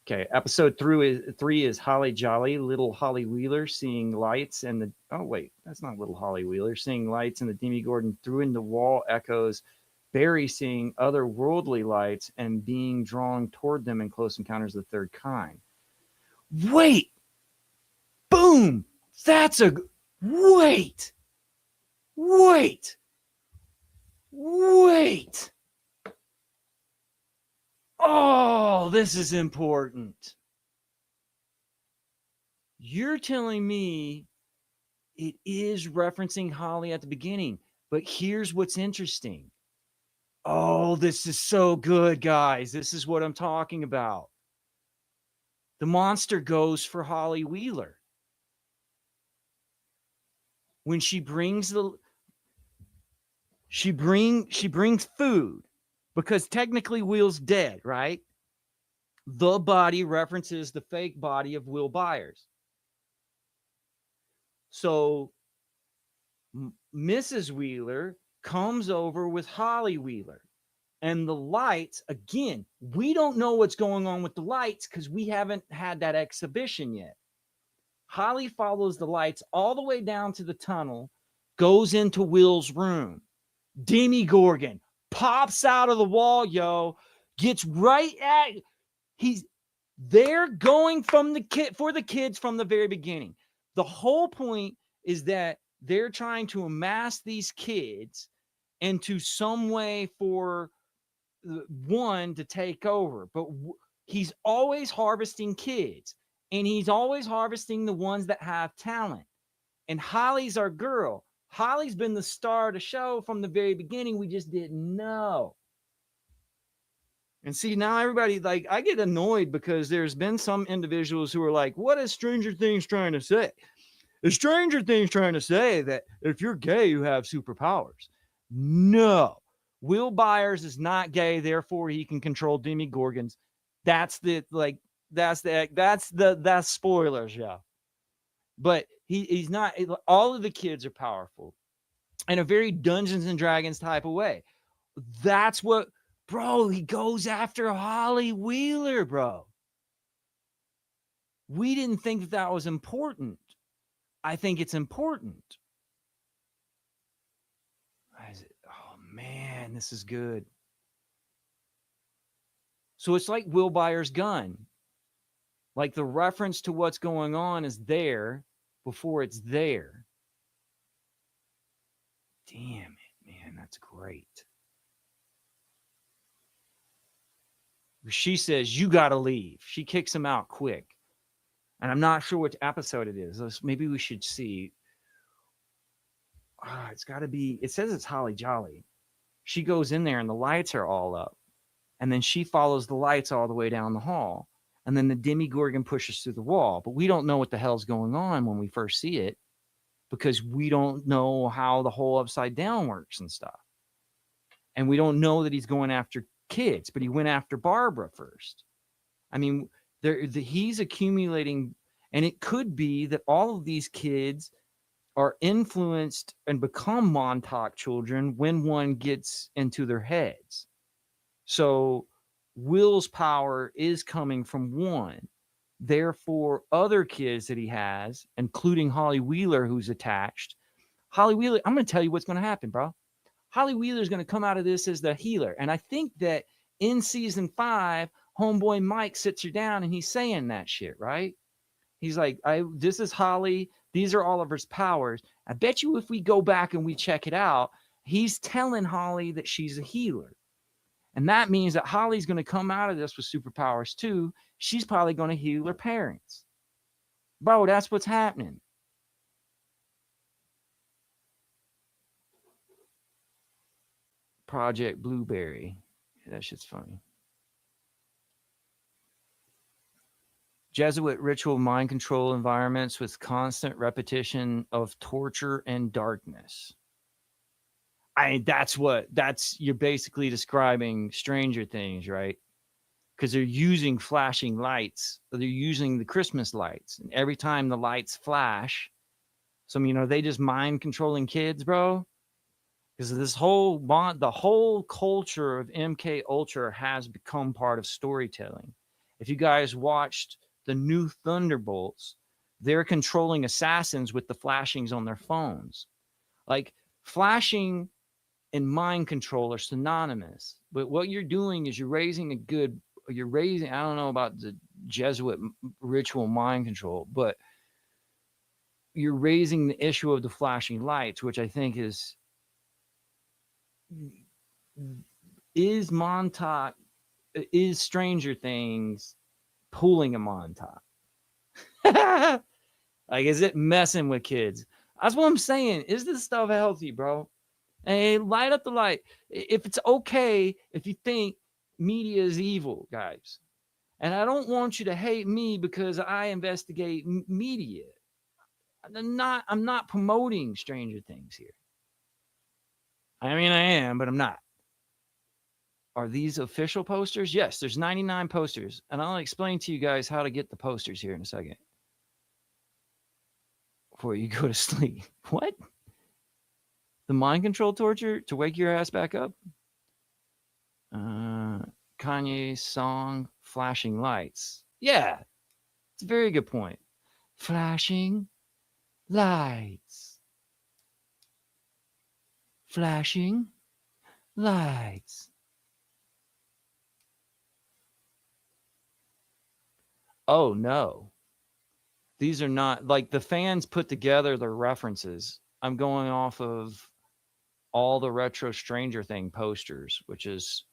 okay, episode 3 is Holly Jolly, little Holly Wheeler seeing lights and the that's not little Holly Wheeler seeing lights and the Demogorgon through in the wall echoes. Barry seeing otherworldly lights and being drawn toward them in Close Encounters of the Third Kind. Wait, boom! That's a wait. Oh, this is important. You're telling me it is referencing Holly at the beginning, but here's what's interesting. Oh, this is so good, guys. This is what I'm talking about. The monster goes for Holly Wheeler. When she brings she brings food because technically Will's dead, right? The body references the fake body of Will Byers. So Mrs. Wheeler comes over with Holly Wheeler. And the lights, again, we don't know what's going on with the lights because we haven't had that exhibition yet. Holly follows the lights all the way down to the tunnel, goes into Will's room. Demogorgon pops out of the wall, yo, gets right at they're going from the kid for the kids from the very beginning. The whole point is that they're trying to amass these kids into some way for one to take over, but he's always harvesting kids, and he's always harvesting the ones that have talent. And Holly's our girl. Holly's been the star of the show from the very beginning. We just didn't know. And see, now everybody, like, I get annoyed because there's been some individuals who are like, what is Stranger Things trying to say? Is Stranger Things trying to say that if you're gay, you have superpowers? No. Will Byers is not gay, therefore he can control Demogorgons. That's spoilers, yeah. But he's not. All of the kids are powerful in a very Dungeons and Dragons type of way. That's what, bro. He goes after Holly Wheeler, bro. We didn't think that was important. I think it's important. Oh man, this is good. So it's like Will Byers' gun. Like the reference to what's going on is there. before it's there. Damn it, man, that's great. She says, "You got to leave." She kicks him out quick. And I'm not sure which episode it is. Maybe we should see. It's got to be, it says it's Holly Jolly. She goes in there and the lights are all up. And then she follows the lights all the way down the hall. And then the Demigorgon pushes through the wall. But we don't know what the hell's going on when we first see it because we don't know how the whole upside down works and stuff. And we don't know that he's going after kids, but he went after Barbara first. I mean, he's accumulating, and it could be that all of these kids are influenced and become Montauk children when one gets into their heads. So Will's power is coming from one. Therefore, other kids that he has, including Holly Wheeler, who's attached. Holly Wheeler, I'm going to tell you what's going to happen, bro. Holly Wheeler is going to come out of this as the healer. And I think that in season 5, homeboy Mike sits her down and he's saying that shit, right? He's like, this is Holly. These are all of her powers. I bet you if we go back and we check it out, he's telling Holly that she's a healer. And that means that Holly's going to come out of this with superpowers too. She's probably going to heal her parents. Bro, that's what's happening. Project Blueberry. That shit's funny. Jesuit ritual mind control environments with constant repetition of torture and darkness. You're basically describing Stranger Things, right? Because they're using flashing lights. They're using the Christmas lights. And every time the lights flash, are they just mind controlling kids, bro? Because the whole culture of MK Ultra has become part of storytelling. If you guys watched the new Thunderbolts, they're controlling assassins with the flashings on their phones. Like, flashing and mind control are synonymous. But what you're doing is I don't know about the Jesuit ritual mind control, but you're raising the issue of the flashing lights, which I think is Montauk, is Stranger Things pulling a Montauk? Like, is it messing with kids? That's what I'm saying. Is this stuff healthy, bro? Hey, light up the light. If it's okay, if you think media is evil, guys. And I don't want you to hate me because I investigate media. I'm not promoting Stranger Things here. I mean, I am, but I'm not. Are these official posters? Yes, there's 99 posters. And I'll explain to you guys how to get the posters here in a second. Before you go to sleep. What? The mind control torture to wake your ass back up? Kanye's song, Flashing Lights. Yeah, it's a very good point. Flashing lights. Flashing lights. Oh, no. These are not, like, the fans put together their references. I'm going off of all the retro Stranger Thing posters, which is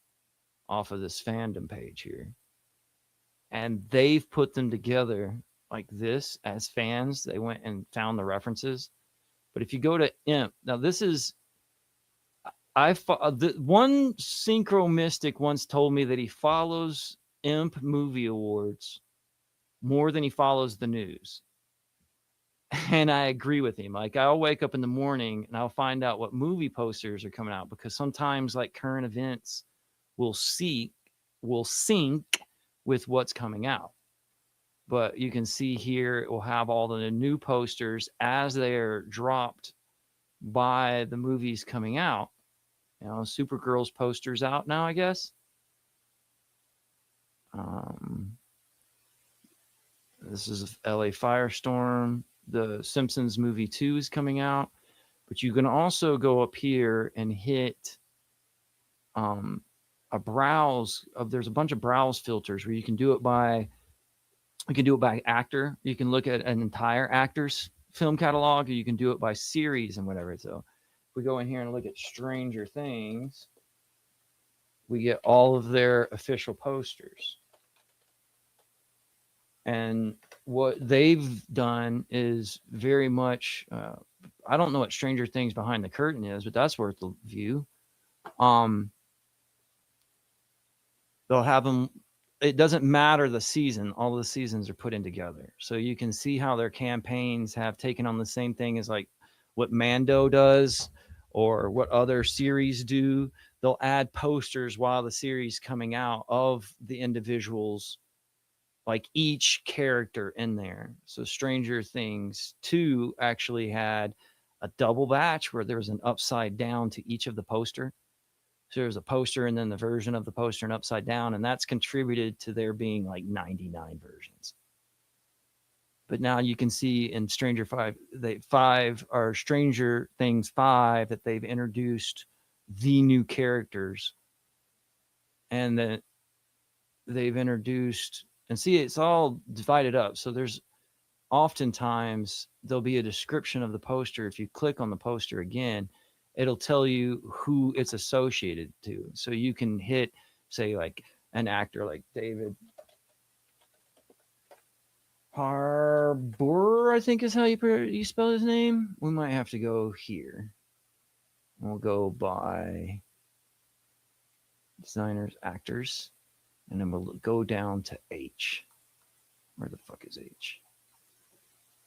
off of this fandom page here. And they've put them together like this as fans. They went and found the references. But if you go to Imp, now this is, one synchro mystic once told me that he follows Imp movie awards more than he follows the news. And I agree with him. Like, I'll wake up in the morning and I'll find out what movie posters are coming out, because sometimes, like, current events will sync with what's coming out. But you can see here, it will have all the new posters as they're dropped by the movies coming out. Supergirl's poster's out now, I guess. This is LA Firestorm. The Simpsons movie 2 is coming out. But you can also go up here and hit a browse of, there's a bunch of browse filters where you can do it by actor. You can look at an entire actor's film catalog, or you can do it by series and whatever. So if we go in here and look at Stranger Things, we get all of their official posters. And what they've done is very much, I don't know what Stranger Things Behind the Curtain is, but that's worth the view. They'll have them, it doesn't matter the season, all the seasons are put in together. So you can see how their campaigns have taken on the same thing as like what Mando does or what other series do. They'll add posters while the series coming out of the individuals, like each character in there. So Stranger Things 2 actually had a double batch where there was an upside down to each of the poster. So there's a poster and then the version of the poster and upside down, and that's contributed to there being like 99 versions. But now you can see in Stranger Things 5 that they've introduced the new characters, and that they've introduced, and see, it's all divided up. So there's oftentimes there'll be a description of the poster. If you click on the poster again, it'll tell you who it's associated to. So you can hit, say, like an actor like David Harbour, I think is how you spell his name. We might have to go here. We'll go by designers, actors, and then we'll go down to H. Where the fuck is H?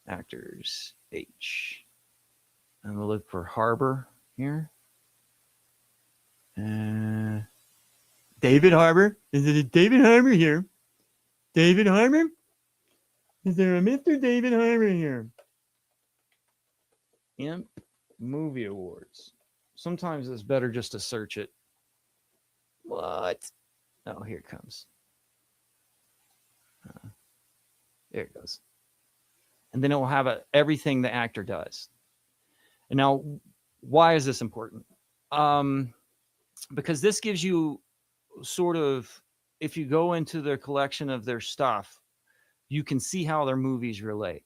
Actors, H. And we'll look for Harbour here. David Harbour. Is it a David Harbour here? David Harbour? Is there a Mr. David Harbour here? Imp Movie Awards. Sometimes it's better just to search it. What? Oh, here it comes. There it goes. And then it will have everything the actor does. And now, why is this important? Because this gives you sort of, if you go into their collection of their stuff, you can see how their movies relate.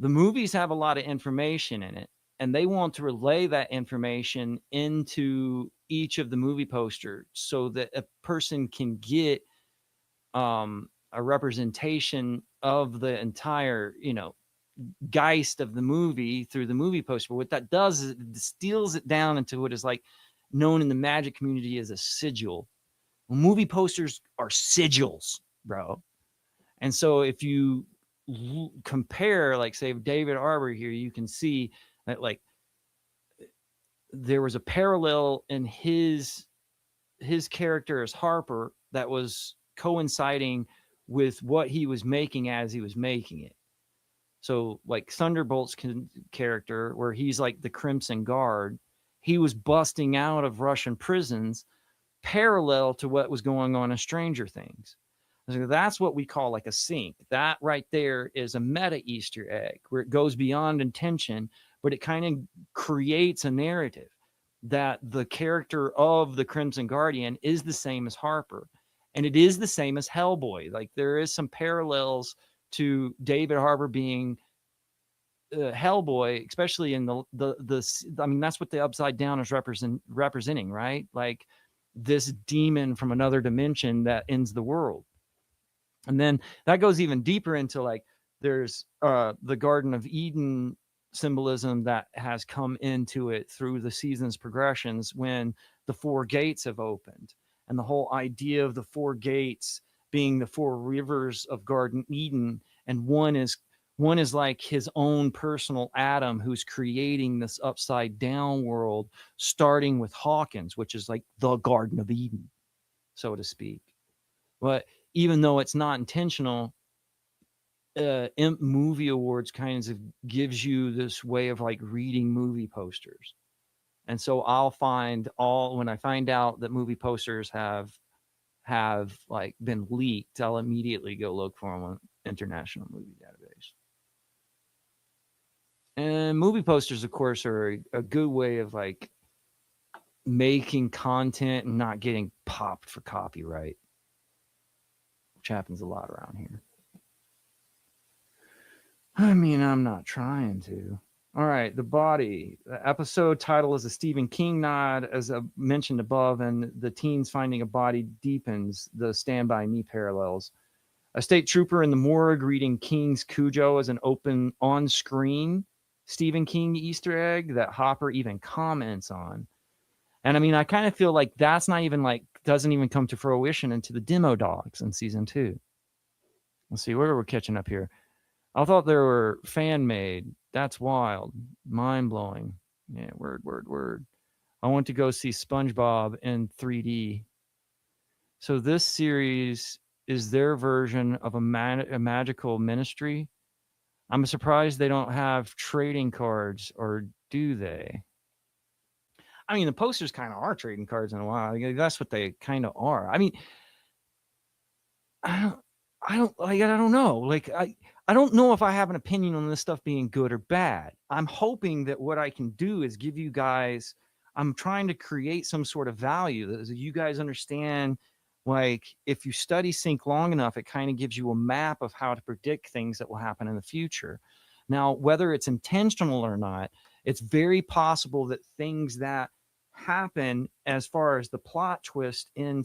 The movies have a lot of information in it, and they want to relay that information into each of the movie posters so that a person can get a representation of the entire, geist of the movie through the movie poster. But what that does is it distills it down into what is like known in the magic community as a sigil. Movie posters are sigils, bro. And so if you compare, like, say, David Harbour here, you can see that, like, there was a parallel in his character as Harper that was coinciding with what he was making as he was making it. So, like, Thunderbolt's character, where he's like the Crimson Guard, he was busting out of Russian prisons parallel to what was going on in Stranger Things. So that's what we call like a sync. That right there is a meta Easter egg where it goes beyond intention, but it kind of creates a narrative that the character of the Crimson Guardian is the same as Harper. And it is the same as Hellboy. Like, there is some parallels to David Harbour being Hellboy, especially in the I mean, that's what the Upside Down is representing, right? Like this demon from another dimension that ends the world. And then that goes even deeper into, like, there's the Garden of Eden symbolism that has come into it through the season's progressions when the four gates have opened, and the whole idea of the four gates being the four rivers of Garden Eden, and one is like his own personal Adam who's creating this upside down world, starting with Hawkins, which is like the Garden of Eden, so to speak. But even though it's not intentional, Imp Movie Awards kind of gives you this way of like reading movie posters. And so I'll find when I find out that movie posters have like been leaked, I'll immediately go look for them on International Movie Database. And movie posters, of course, are a good way of like making content and not getting popped for copyright, which happens a lot around here. I mean, I'm not trying to. All right, the body. The episode title is a Stephen King nod, as mentioned above, and the teens finding a body deepens the Stand By Me parallels. A state trooper in the morgue reading King's Cujo as an open on-screen Stephen King Easter egg that Hopper even comments on. And I mean, I kind of feel like that's not even like, doesn't even come to fruition into the demo dogs in season 2. Let's see, where are we catching up here? I thought they were fan made. That's wild. Mind blowing. Yeah, word. I went to go see SpongeBob in 3D. So this series is their version of a magical ministry. I'm surprised they don't have trading cards, or do they? I mean, the posters kind of are trading cards in a while. That's what they kind of are. I mean, I don't, I don't know. Like, I don't know if I have an opinion on this stuff being good or bad. I'm hoping that what I can do is give you guys, I'm trying to create some sort of value that you guys understand. Like, if you study sync long enough, it kind of gives you a map of how to predict things that will happen in the future. Now, whether it's intentional or not, it's very possible that things that happen as far as the plot twist in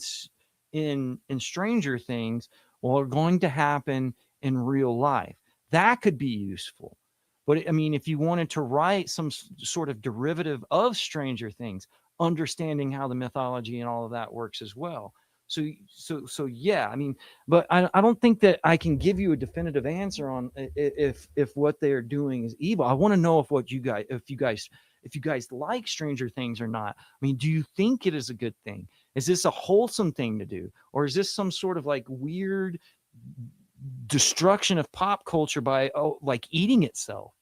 Stranger Things, well, are going to happen in real life. That could be useful. But I mean, if you wanted to write some sort of derivative of Stranger Things, understanding how the mythology and all of that works as well. So yeah, I mean, but I don't think that I can give you a definitive answer on if what they're doing is evil. I want to know if you guys like Stranger Things or not. I mean, do you think it is a good thing? Is this a wholesome thing to do? Or is this some sort of like weird destruction of pop culture by like eating itself?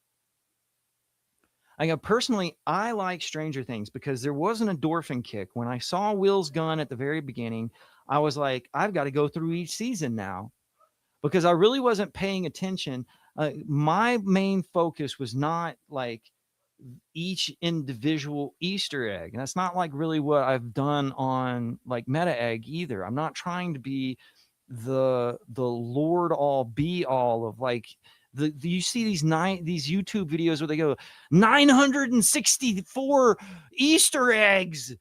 I know personally, I like Stranger Things because there was an endorphin kick. When I saw Will's gun at the very beginning, I was like, I've got to go through each season now, because I really wasn't paying attention. My main focus was not like each individual Easter egg. And that's not like really what I've done on like Meta Egg either. I'm not trying to be the Lord all be all of like you see these YouTube videos where they go 964 Easter eggs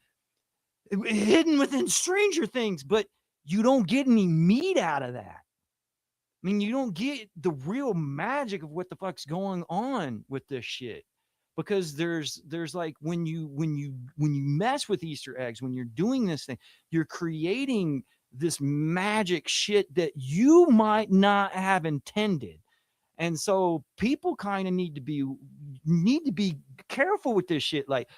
hidden within Stranger Things, but you don't get any meat out of that. I mean, you don't get the real magic of what the fuck's going on with this shit, because there's like when you mess with Easter eggs, when you're doing this thing, you're creating this magic shit that you might not have intended. And so people kind of need to be careful with this shit. Like,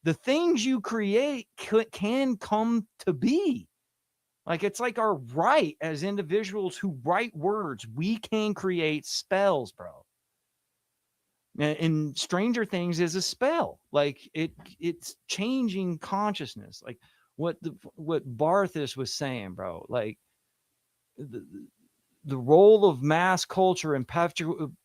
the things you create can come to be. Like, it's like our right as individuals who write words. We can create spells, bro. And Stranger Things is a spell. Like, it's changing consciousness. Like what Barthus was saying, bro. Like the role of mass culture in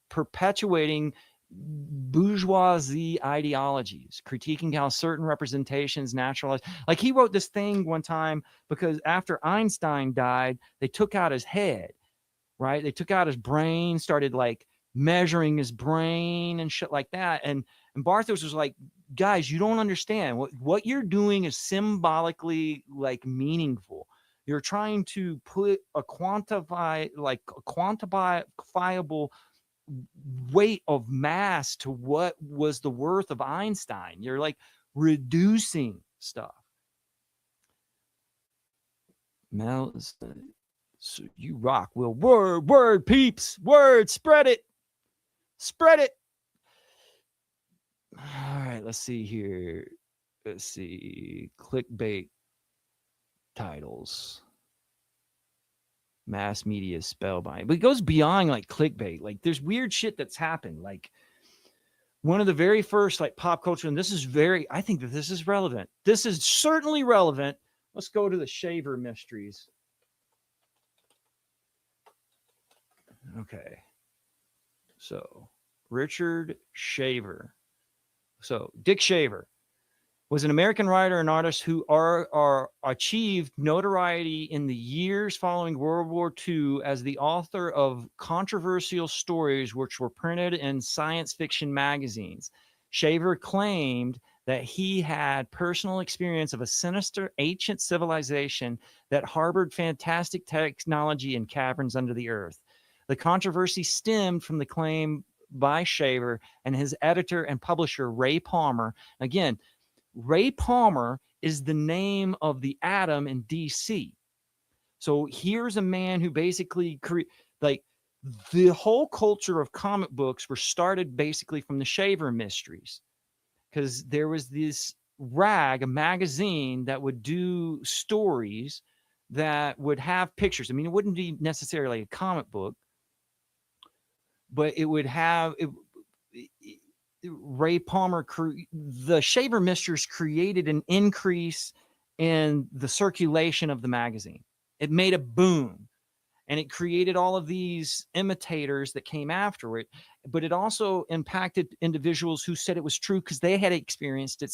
perpetuating bourgeoisie ideologies, critiquing how certain representations naturalize. Like, he wrote this thing one time because after Einstein died, they took out his head, right? They took out his brain, started like measuring his brain and shit like that. And Barthos was like, guys, you don't understand. What you're doing is symbolically like meaningful. You're trying to put a quantifiable weight of mass to what was the worth of Einstein. You're like reducing stuff. Mel, so you rock, Will. Word, peeps. Word, spread it. Spread it. All right, let's see here. Let's see. Clickbait titles. Mass media spellbind. But it goes beyond like clickbait. Like, there's weird shit that's happened. Like, one of the very first like pop culture, and I think that this is relevant. This is certainly relevant. Let's go to the Shaver mysteries. Okay. So, Richard Shaver. So, Dick Shaver was an American writer and artist who are achieved notoriety in the years following World War II as the author of controversial stories which were printed in science fiction magazines. Shaver claimed that he had personal experience of a sinister ancient civilization that harbored fantastic technology in caverns under the earth. The controversy stemmed from the claim by Shaver and his editor and publisher, Ray Palmer. Again, Ray Palmer is the name of the atom in DC. So here's a man who basically like the whole culture of comic books were started basically from the Shaver mysteries, because there was this rag, a magazine that would do stories that would have pictures. I mean, it wouldn't be necessarily a comic book, but it would have Ray Palmer, the Shaver Misters created an increase in the circulation of the magazine. It made a boom, and it created all of these imitators that came after it. But it also impacted individuals who said it was true because they had experienced it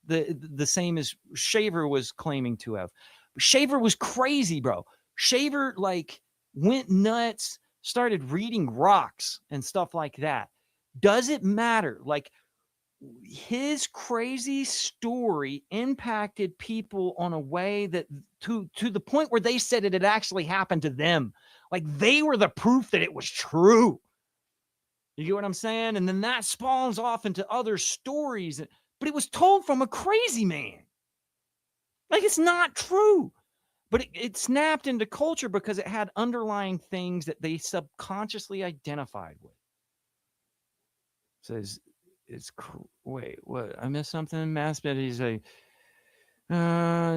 the same as Shaver was claiming to have. Shaver was crazy, bro. Shaver like went nuts, started reading rocks and stuff like that. Does it matter? Like, his crazy story impacted people on a way that to the point where they said it had actually happened to them. Like, they were the proof that it was true. You get what I'm saying? And then that spawns off into other stories, but it was told from a crazy man. Like, it's not true. But it snapped into culture because it had underlying things that they subconsciously identified with. Says it's wait, what? I missed something. Mass he's like,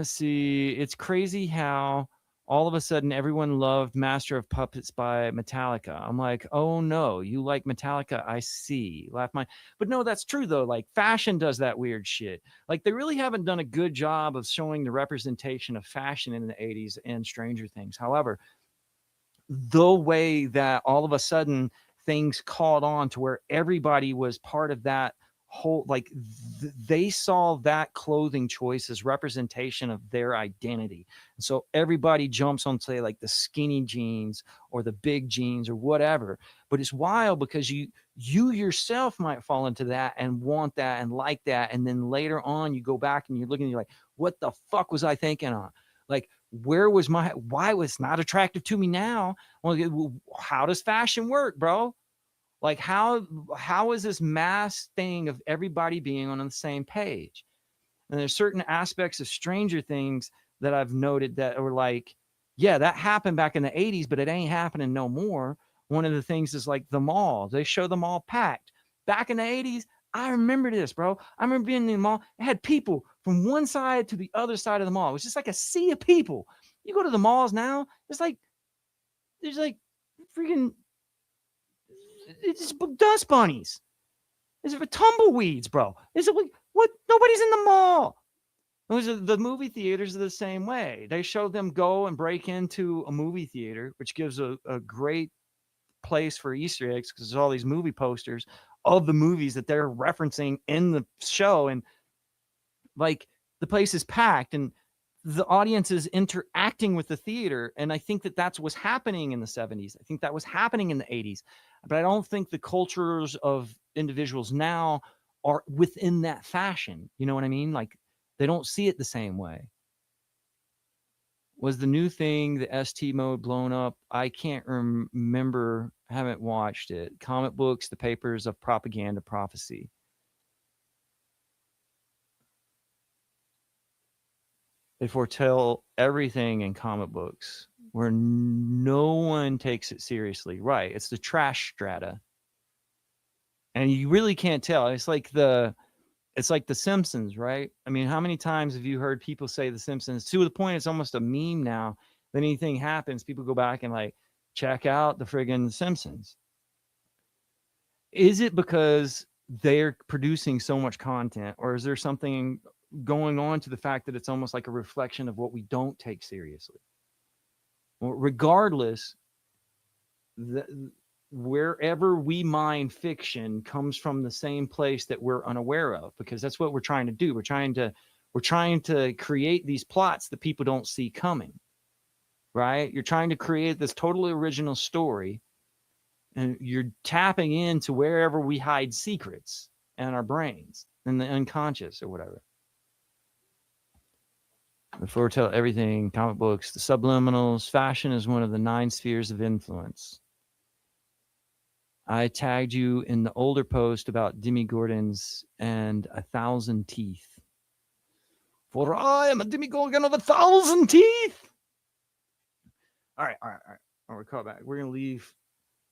see, it's crazy how all of a sudden everyone loved Master of Puppets by Metallica. I'm like, oh no, you like Metallica? I see. Laugh my, but no, that's true though. Like, fashion does that weird shit. Like, they really haven't done a good job of showing the representation of fashion in the 80s and Stranger Things. However, the way that all of a sudden things caught on to where everybody was part of that whole, like, they saw that clothing choice as representation of their identity. And so everybody jumps on, say, like the skinny jeans or the big jeans or whatever. But it's wild because you yourself might fall into that and want that and like that, and then later on you go back and you're looking and you're like, what the fuck was I thinking on? Like, why was it not attractive to me now? Well, how does fashion work, bro? Like, how is this mass thing of everybody being on the same page? And there's certain aspects of Stranger Things that I've noted that are like, yeah, that happened back in the 80s, but it ain't happening no more. One of the things is like the mall. They show the mall packed. Back in the 80s, I remember this, bro. I remember being in the mall. It had people from one side to the other side of the mall. It was just like a sea of people. You go to the malls now, there's like freaking, it's dust bunnies. Is it tumbleweeds, bro? Is it what? Nobody's in the mall. The movie theaters are the same way. They show them go and break into a movie theater, which gives a great place for Easter eggs because there's all these movie posters of the movies that they're referencing in the show. And like, the place is packed and the audience is interacting with the theater. And I think that that's what's happening in the 70s. I think that was happening in the 80s. But I don't think the cultures of individuals now are within that fashion. You know what I mean? Like, they don't see it the same way. Was the new thing, the ST mode, blown up? I can't remember. I haven't watched it. Comic books, the papers of propaganda prophecy. They foretell everything in comic books where no one takes it seriously. Right. It's the trash strata. And you really can't tell. It's like the Simpsons, right? I mean, how many times have you heard people say the Simpsons to the point it's almost a meme now? Then anything happens, people go back and like check out the friggin' Simpsons. Is it because they're producing so much content, or is there something going on to the fact that it's almost like a reflection of what we don't take seriously? Well, regardless, wherever we mine fiction comes from the same place that we're unaware of, because that's what we're trying to do. We're trying to create these plots that people don't see coming, right? You're trying to create this totally original story, and you're tapping into wherever we hide secrets in our brains, in the unconscious or whatever. The foretell everything, comic books, the subliminals, fashion is one of the 9 spheres of influence. I tagged you in the older post about demigorgons and 1,000 teeth. For I am a demigorgon of 1,000 teeth. All right. We're call back. We're gonna leave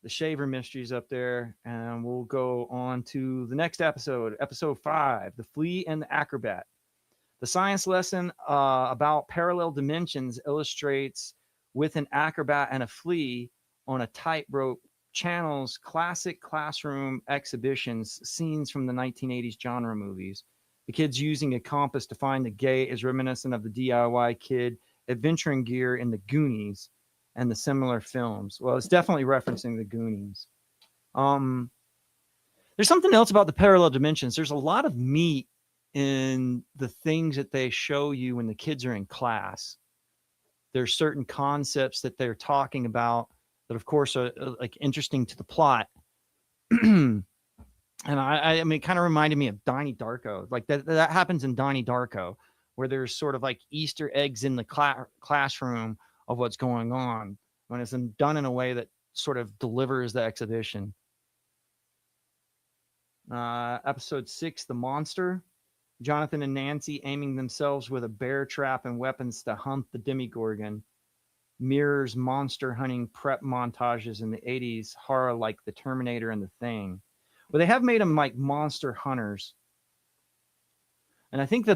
the Shaver mysteries up there, and we'll go on to the next episode, episode 5, the Flea and the Acrobat. The science lesson about parallel dimensions illustrates with an acrobat and a flea on a tightrope channels classic classroom exhibitions scenes from the 1980s genre movies. The kid's using a compass to find the gate is reminiscent of the DIY kid adventuring gear in the Goonies and the similar films. Well, it's definitely referencing the Goonies. There's something else about the parallel dimensions. There's a lot of meat in the things that they show you when the kids are in class. There's certain concepts that they're talking about that, of course, are like interesting to the plot. And I mean, it kind of reminded me of Donnie Darko. Like that happens in Donnie Darko, where there's sort of like Easter eggs in the classroom of what's going on, when it's done in a way that sort of delivers the exhibition. Episode 6, The Monster. Jonathan and Nancy aiming themselves with a bear trap and weapons to hunt the Demigorgon mirrors monster hunting prep montages in the 80s horror like The Terminator and The Thing. Well, they have made them like monster hunters. And I think The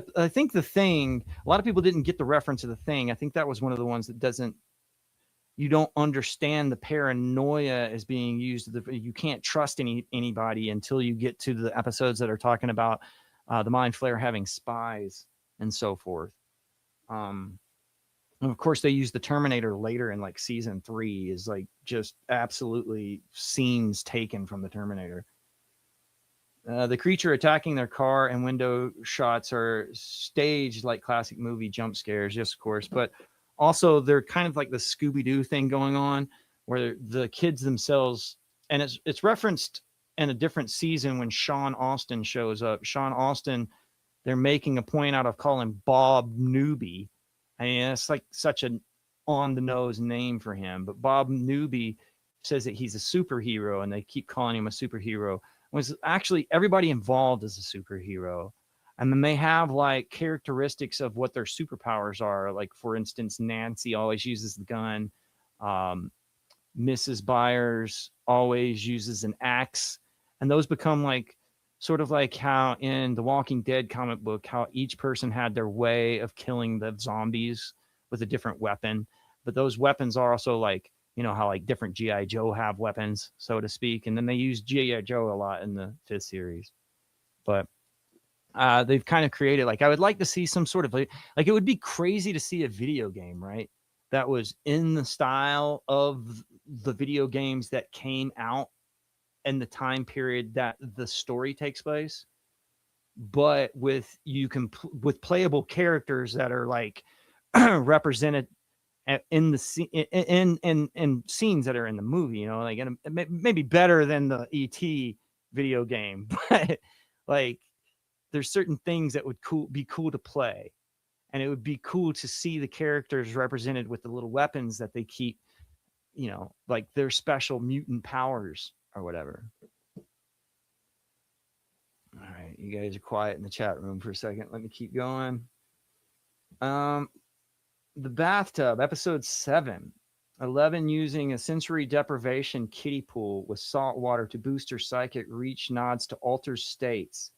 Thing, a lot of people didn't get the reference of The Thing. I think that was one of the ones that you don't understand the paranoia as being used. You can't trust anybody until you get to the episodes that are talking about the Mind Flayer having spies and so forth. And of course, they use the Terminator later in like season 3 is like just absolutely scenes taken from the Terminator. The creature attacking their car and window shots are staged like classic movie jump scares, yes, of course, but also they're kind of like the Scooby-Doo thing going on, where the kids themselves, and it's referenced in a different season when Sean Austin shows up. Sean Austin, they're making a point out of calling Bob Newby. I mean, it's like such an on-the-nose name for him, but Bob Newby says that he's a superhero, and they keep calling him a superhero. Was actually everybody involved is a superhero. And then they have like characteristics of what their superpowers are. Like, for instance, Nancy always uses the gun. Mrs. Byers always uses an axe. And those become like sort of like how in the Walking Dead comic book, how each person had their way of killing the zombies with a different weapon. But those weapons are also like, you know, how like different G.I. Joe have weapons, so to speak. And then they use G.I. Joe a lot in the 5th series. But they've kind of created, like, I would like to see some sort of like it would be crazy to see a video game, right, that was in the style of the video games that came out in the time period that the story takes place, but with with playable characters that are like represented in the in scenes that are in the movie, you know, like, and maybe better than the ET video game, but like there's certain things that would be cool to play, and it would be cool to see the characters represented with the little weapons that they keep, you know, like their special mutant powers or whatever. All right, you guys are quiet in the chat room for a second. Let me keep going. The Bathtub, episode 7. 11 using a sensory deprivation kiddie pool with salt water to boost her psychic reach nods to altered states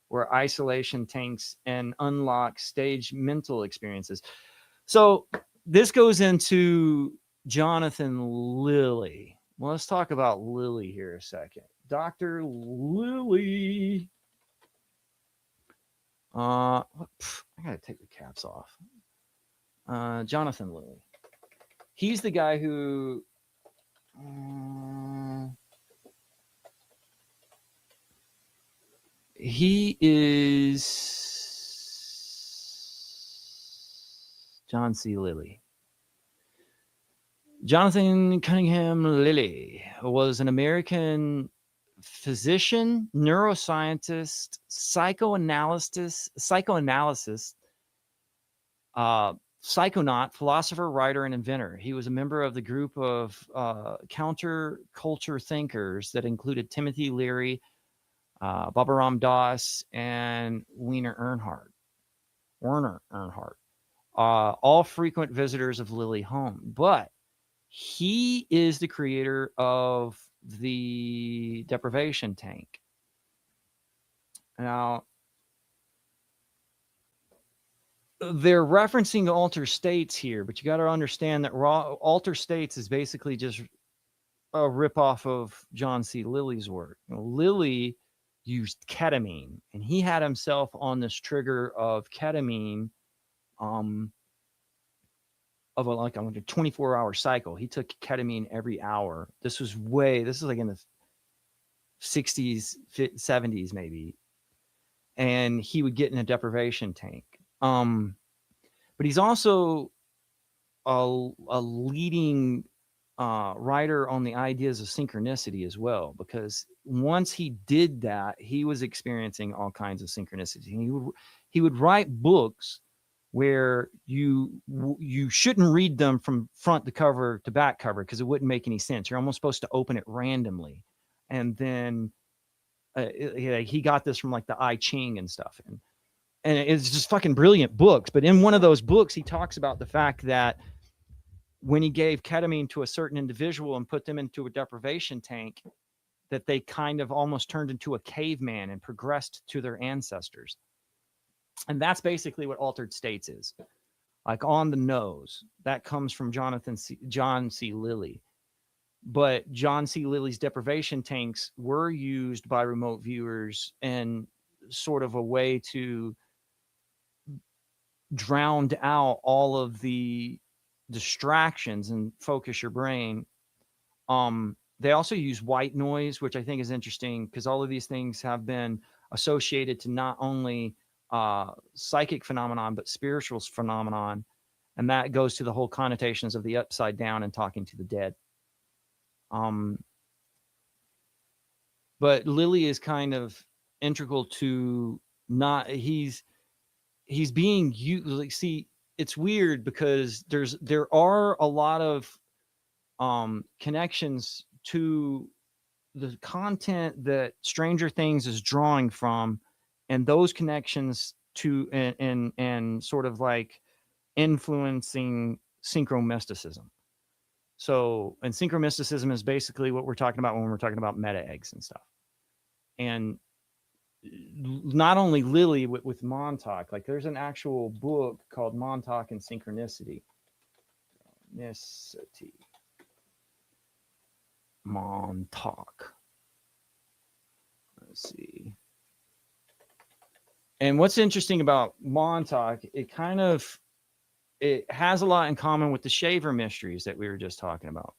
where isolation tanks and unlock stage mental experiences. So this goes into Jonathan Lilly. Well, let's talk about Lily here a second. Dr. Lily. I gotta take the caps off. Jonathan Lilly. He's the guy who He is John C. Lilly. Jonathan Cunningham Lilly was an American physician, neuroscientist, psychoanalyst, psychonaut, philosopher, writer, and inventor. He was a member of the group of counterculture thinkers that included Timothy Leary, Baba Ram Dass, and Werner Earnhardt. All frequent visitors of Lilly home. But he is the creator of the deprivation tank. Now, they're referencing altered states here, but you got to understand that altered states is basically just a ripoff of John C. Lilly's work. Lilly used ketamine, and he had himself on this trigger of ketamine, of a 24-hour cycle. He took ketamine every hour. This is like in the 60s, 70s maybe, and he would get in a deprivation tank. But he's also a leading writer on the ideas of synchronicity as well, because once he did that, he was experiencing all kinds of synchronicity. He would write books where you shouldn't read them from front to cover to back cover because it wouldn't make any sense. You're almost supposed to open it randomly, and then he got this from like the I Ching and stuff, and it's just fucking brilliant books. But in one of those books, he talks about the fact that when he gave ketamine to a certain individual and put them into a deprivation tank, that they kind of almost turned into a caveman and progressed to their ancestors. And that's basically what altered states is. Like on the nose. That comes from John C. Lilly. But John C. Lilly's deprivation tanks were used by remote viewers and sort of a way to drown out all of the distractions and focus your brain. They also use white noise, which I think is interesting because all of these things have been associated to not only psychic phenomenon, but spiritual phenomenon. And that goes to the whole connotations of the upside down and talking to the dead. But Lilly is kind of integral to he's being used. Like, see, it's weird because there are a lot of connections to the content that Stranger Things is drawing from, and those connections to and sort of like influencing synchromysticism. So, and synchromysticism is basically what we're talking about when we're talking about meta eggs and stuff. And not only Lilly with Montauk, like there's an actual book called Montauk and Synchronicity. Montauk. Let's see. And what's interesting about Montauk, it has a lot in common with the Shaver mysteries that we were just talking about.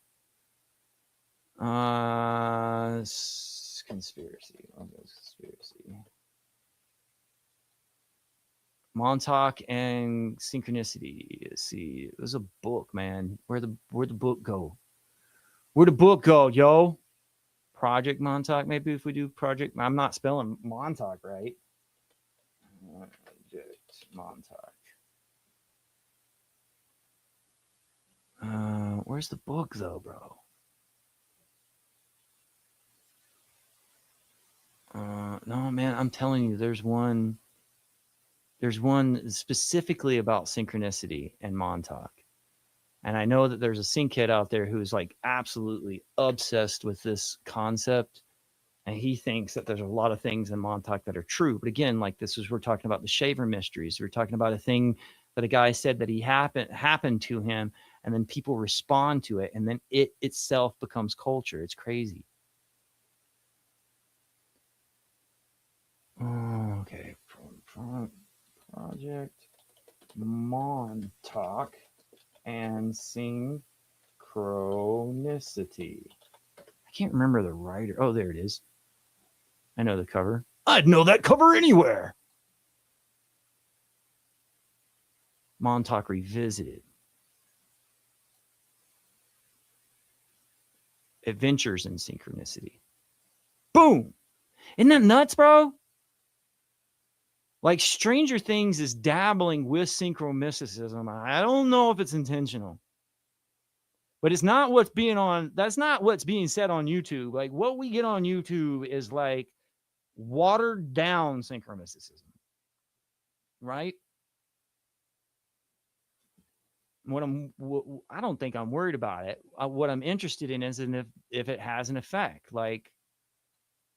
Conspiracy. Montauk and Synchronicity. Let's see. It was a book, man. Where'd the book go? Where'd the book go, yo? Project Montauk. Maybe if we do Project, I'm not spelling Montauk right. Project Montauk. Where's the book though, bro? No, man, I'm telling you, there's one specifically about synchronicity and Montauk. And I know that there's a sync kid out there who's like absolutely obsessed with this concept. And he thinks that there's a lot of things in Montauk that are true. But again, like we're talking about the Shaver mysteries. We're talking about a thing that a guy said that he happened to him, and then people respond to it, and then it itself becomes culture. It's crazy. Okay. Project Montauk and Synchronicity. I can't remember the writer. Oh, there it is. I know the cover. I'd know that cover anywhere. Montauk Revisited. Adventures in Synchronicity. Boom. Isn't that nuts, bro? Like Stranger Things is dabbling with synchromysticism. I don't know if it's intentional, but it's not what's being on. That's not what's being said on YouTube. Like what we get on YouTube is like watered down synchromysticism, right? I don't think I'm worried about it. What I'm interested in is if it has an effect. Like,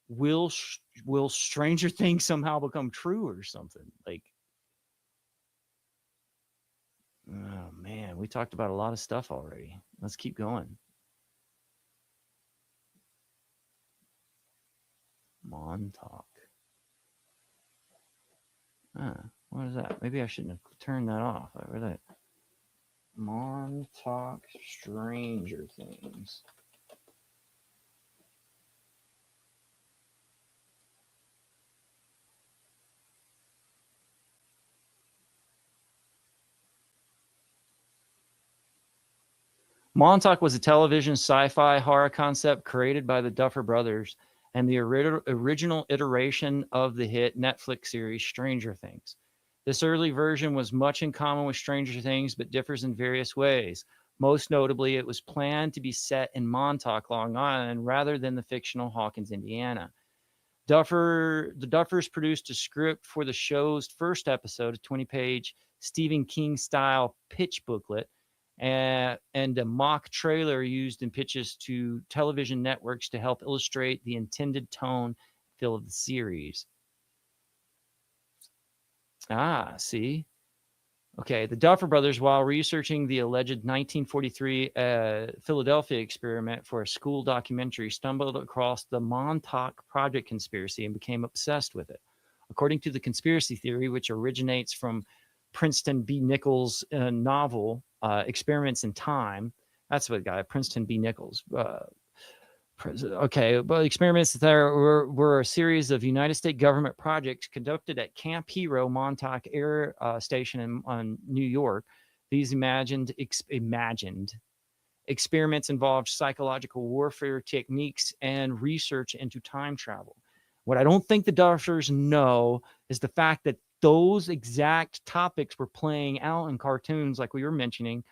will Stranger Things somehow become true or something? Like, oh man, we talked about a lot of stuff already. Let's keep going. Montauk. What is that? Maybe I shouldn't have turned that off. I read that. Montauk Stranger Things. Montauk was a television sci-fi horror concept created by the Duffer Brothers and the original iteration of the hit Netflix series Stranger Things. This early version was much in common with Stranger Things, but differs in various ways. Most notably, it was planned to be set in Montauk, Long Island, rather than the fictional Hawkins, Indiana. The Duffers produced a script for the show's first episode, a 20-page Stephen King-style pitch booklet, and a mock trailer used in pitches to television networks to help illustrate the intended tone and feel of the series. See? Okay, the Duffer Brothers, while researching the alleged 1943 Philadelphia experiment for a school documentary, stumbled across the Montauk Project conspiracy and became obsessed with it. According to the conspiracy theory, which originates from Princeton B. Nichols' novel, Experiments in Time, that's what guy, Princeton B. Nichols. Okay, but experiments there were a series of United States government projects conducted at Camp Hero Montauk Air Station in New York. These imagined experiments involved psychological warfare techniques and research into time travel. What I don't think the Duffers know is the fact that those exact topics were playing out in cartoons, like we were mentioning,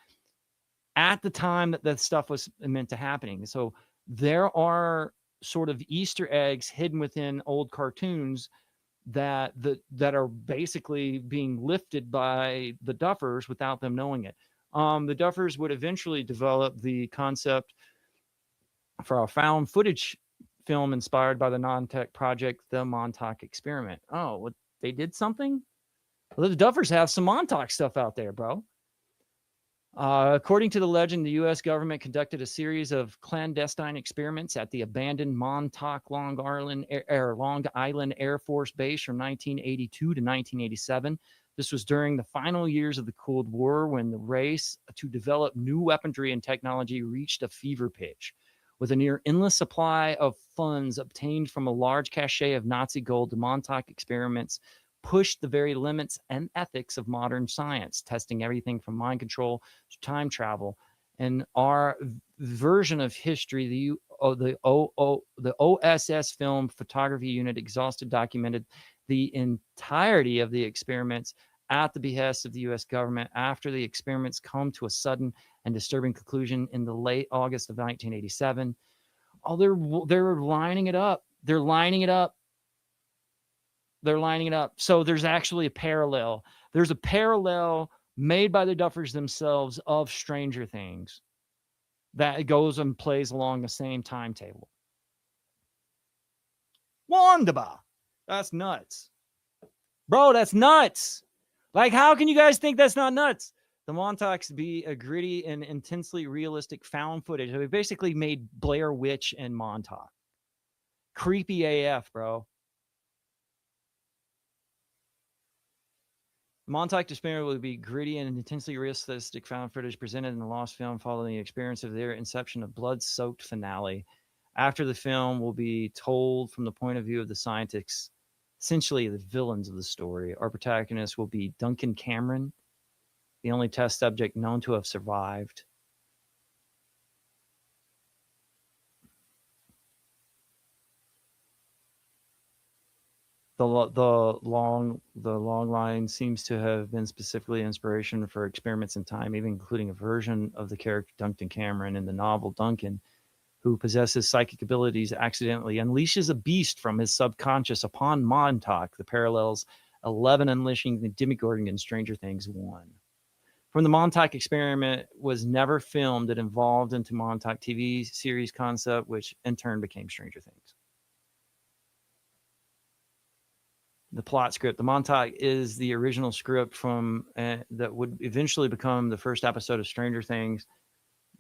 at the time that that stuff was meant to happening. So there are sort of Easter eggs hidden within old cartoons that are basically being lifted by the Duffers without them knowing it. The Duffers would eventually develop the concept for a found footage film inspired by the non-tech project, The Montauk Experiment. Oh, what, they did something? Well, the Duffers have some Montauk stuff out there, bro. According to the legend, the U.S. government conducted a series of clandestine experiments at the abandoned Montauk, Long Island Air Force Base from 1982 to 1987. This was during the final years of the Cold War, when the race to develop new weaponry and technology reached a fever pitch. With a near endless supply of funds obtained from a large cache of Nazi gold, the Montauk experiments pushed the very limits and ethics of modern science, testing everything from mind control to time travel. And our version of history, the OSS Film Photography Unit, exhausted documented the entirety of the experiments at the behest of the U.S. government after the experiments come to a sudden and disturbing conclusion in the late August of 1987. Oh, they're lining it up. They're lining it up. They're lining it up. So there's actually a parallel. There's a parallel made by the Duffers themselves of Stranger Things that goes and plays along the same timetable. Wonderful. That's nuts. Bro, that's nuts. Like, how can you guys think that's not nuts? The Montauks be a gritty and intensely realistic found footage. We basically made Blair Witch and Montauk. Creepy AF, bro. Montauk Experiment will be gritty and intensely realistic found footage presented in the lost film following the experience of their inception of blood-soaked finale. After the film will be told from the point of view of the scientists essentially the villains of the story. Our protagonist will be Duncan Cameron, the only test subject known to have survived. The long line seems to have been specifically inspiration for experiments in time, even including a version of the character Duncan Cameron in the novel. Duncan, who possesses psychic abilities, accidentally unleashes a beast from his subconscious upon Montauk. The parallels 11 unleashing the Demogorgon in Stranger Things 1. From the Montauk experiment was never filmed. It evolved into Montauk TV series concept, which in turn became Stranger Things. The plot script. The Montauk is the original script from that would eventually become the first episode of Stranger Things.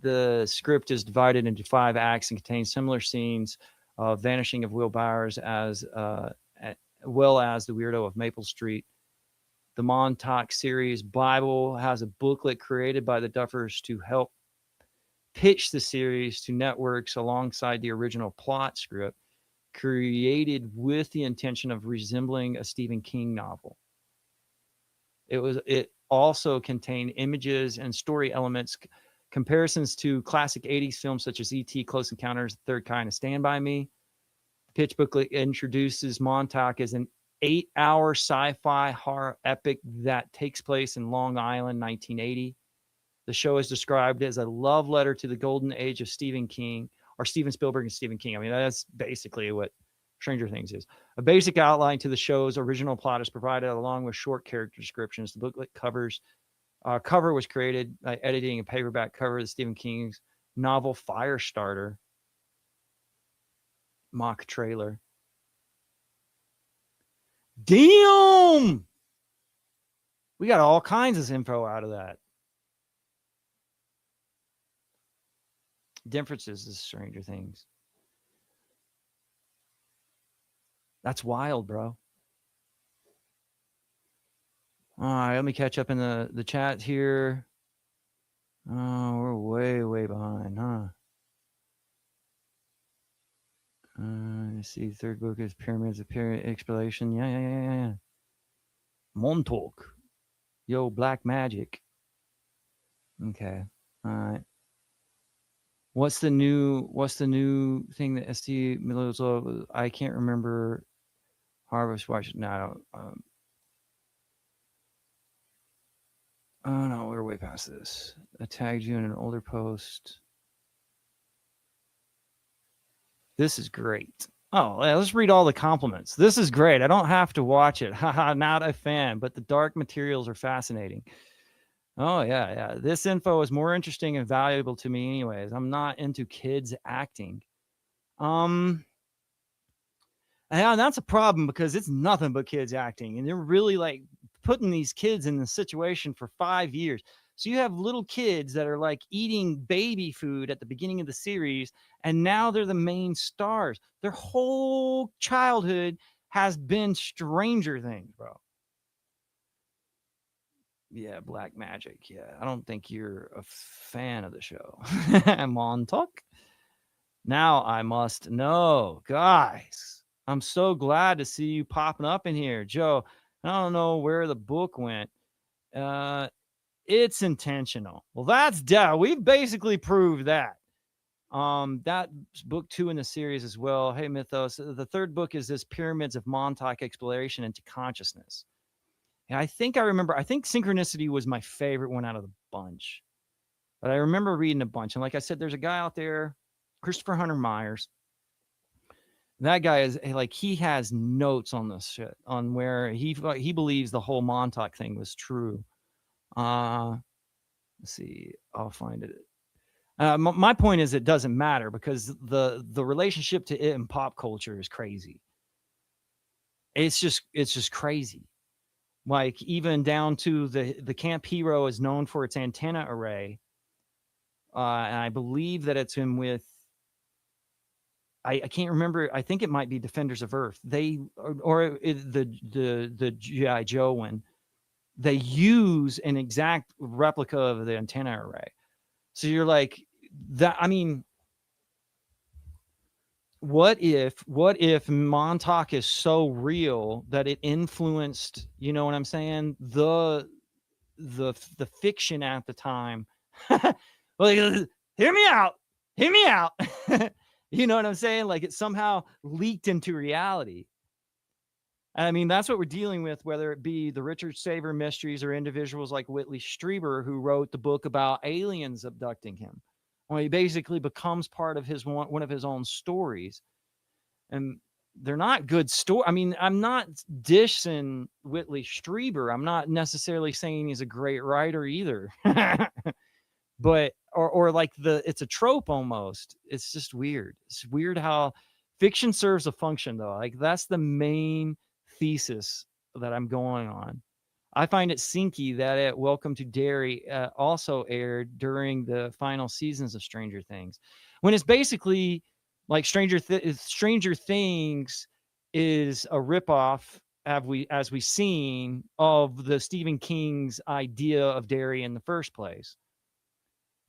The script is divided into 5 acts and contains similar scenes of vanishing of Will Byers as well as the weirdo of Maple Street. The Montauk series Bible has a booklet created by the Duffers to help pitch the series to networks alongside the original plot script, created with the intention of resembling a Stephen King novel. It also contained images and story elements, comparisons to classic 80s films such as E.T., Close Encounters, The Third Kind, and Stand By Me. The pitch booklet introduces Montauk as an 8-hour sci-fi horror epic that takes place in Long Island, 1980. The show is described as a love letter to the golden age of Stephen King, or Steven Spielberg and Stephen King. I mean, that's basically what Stranger Things is. A basic outline to the show's original plot is provided along with short character descriptions. The booklet cover was created by editing a paperback cover of Stephen King's novel Firestarter mock trailer. Damn! We got all kinds of info out of that. Differences is Stranger Things. That's wild, bro. All right, let me catch up in the chat here. Oh, we're way behind, huh? Let's see. Third book is Pyramids of Pyramid Exploration. Yeah. Montauk. Yo, Black Magic. Okay. All right. What's the new thing that ST Miller's? I can't remember. Harvest Watch. No, oh no, we're way past this. I tagged you in an older post. This is great. Oh, let's read all the compliments. This is great. I don't have to watch it. Haha, not a fan, but the dark materials are fascinating. Oh, yeah. This info is more interesting and valuable to me anyways. I'm not into kids acting. Yeah, that's a problem because it's nothing but kids acting. And they're really like putting these kids in the situation for 5 years. So you have little kids that are like eating baby food at the beginning of the series, and now they're the main stars. Their whole childhood has been Stranger Things, bro. Yeah, Black Magic. Yeah, I don't think you're a fan of the show. Montauk. Now I must know, guys. I'm so glad to see you popping up in here, Joe. I don't know where the book went. It's intentional. Well, that's we've basically proved that. That's book 2 in the series as well. Hey, Mythos. The third book is this Pyramids of Montauk Exploration into Consciousness. And I think Synchronicity was my favorite one out of the bunch. But I remember reading a bunch. And like I said, there's a guy out there, Christopher Hunter Myers. That guy is like, he has notes on this shit, on where he believes the whole Montauk thing was true. Let's see, I'll find it. My point is, it doesn't matter because the relationship to it in pop culture is crazy. It's just crazy. Like, even down to the Camp Hero is known for its antenna array. And I believe that it's in with, I can't remember. I think it might be Defenders of Earth. The G.I. Joe one. They use an exact replica of the antenna array. So you're like that. I mean, what if Montauk is so real that it influenced, you know what I'm saying, the fiction at the time? Like, hear me out, hear me out. You know what I'm saying? Like it somehow leaked into reality. I mean, that's what we're dealing with, whether it be the Richard Saver mysteries or individuals like Whitley Strieber, who wrote the book about aliens abducting him. Well, he basically becomes part of his one of his own stories. And they're not good story. I mean, I'm not dishing Whitley Strieber. I'm not necessarily saying he's a great writer either. But or like it's a trope almost. It's just weird. It's weird how fiction serves a function though. Like that's the main thesis that I'm going on. I find it sinky that Welcome to Derry also aired during the final seasons of Stranger Things, when it's basically like Stranger Things is a ripoff, as we seen, of the Stephen King's idea of Derry in the first place.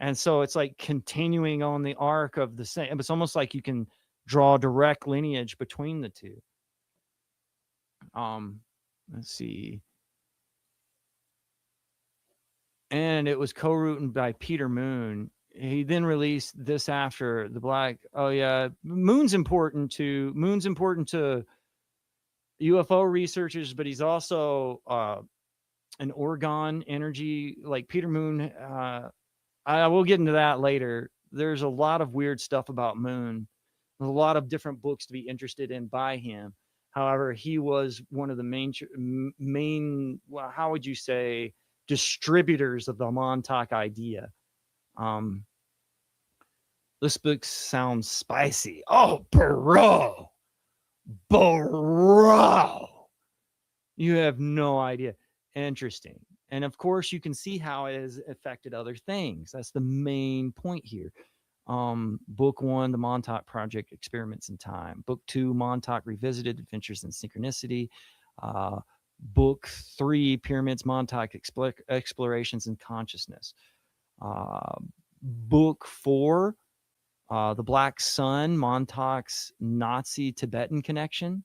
And so it's like continuing on the arc of the same. It's almost like you can draw direct lineage between the two. Let's see. And it was co-written by Peter Moon. He then released this after the Black. Oh yeah, Moon's important to UFO researchers, but he's also an Orgone energy. Like Peter Moon, I will get into that later. There's a lot of weird stuff about Moon. There's a lot of different books to be interested in by him. However, he was one of the main, well, how would you say, distributors of the Montauk idea. Um, this book sounds spicy. Oh, bro. You have no idea. Interesting. And of course, you can see how it has affected other things. That's the main point here. Book 1, The Montauk Project, Experiments in Time. Book 2, Montauk Revisited, Adventures in Synchronicity. Book 3, Pyramids, Montauk Explorations in Consciousness. Book 4, The Black Sun, Montauk's Nazi-Tibetan Connection.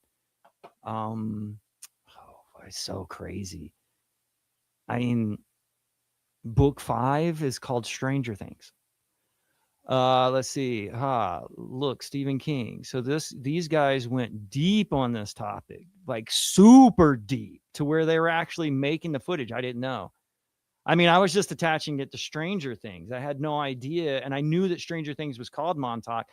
It's so crazy. I mean, book 5 is called Stranger Things. Let's see. Look, Stephen King. So these guys went deep on this topic, like super deep, to where they were actually making the footage. I didn't know. I mean, I was just attaching it to Stranger Things. I had no idea, and I knew that Stranger Things was called Montauk,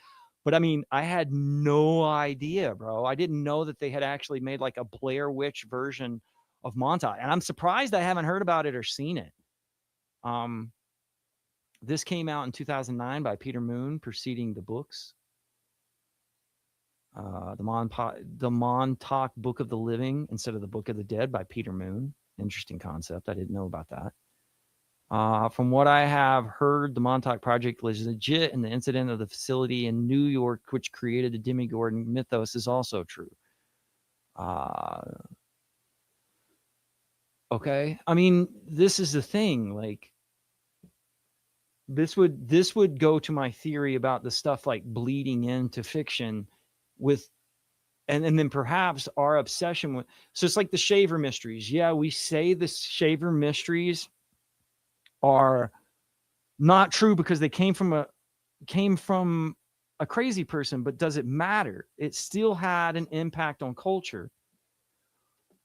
but I mean, I had no idea, bro. I didn't know that they had actually made like a Blair Witch version of Montauk, and I'm surprised I haven't heard about it or seen it. This came out in 2009 by Peter Moon, preceding the books. The Montauk Book of the Living instead of the Book of the Dead by Peter Moon. Interesting concept. I didn't know about that. From what I have heard, the Montauk Project was legit, and the incident of the facility in New York, which created the Demogorgon mythos, is also true. Okay. I mean, this is the thing. Like, this would go to my theory about the stuff like bleeding into fiction with, and then perhaps our obsession with. So it's like the Shaver mysteries. Yeah, we say the Shaver mysteries are not true because they came from a crazy person, but does it matter? It still had an impact on culture.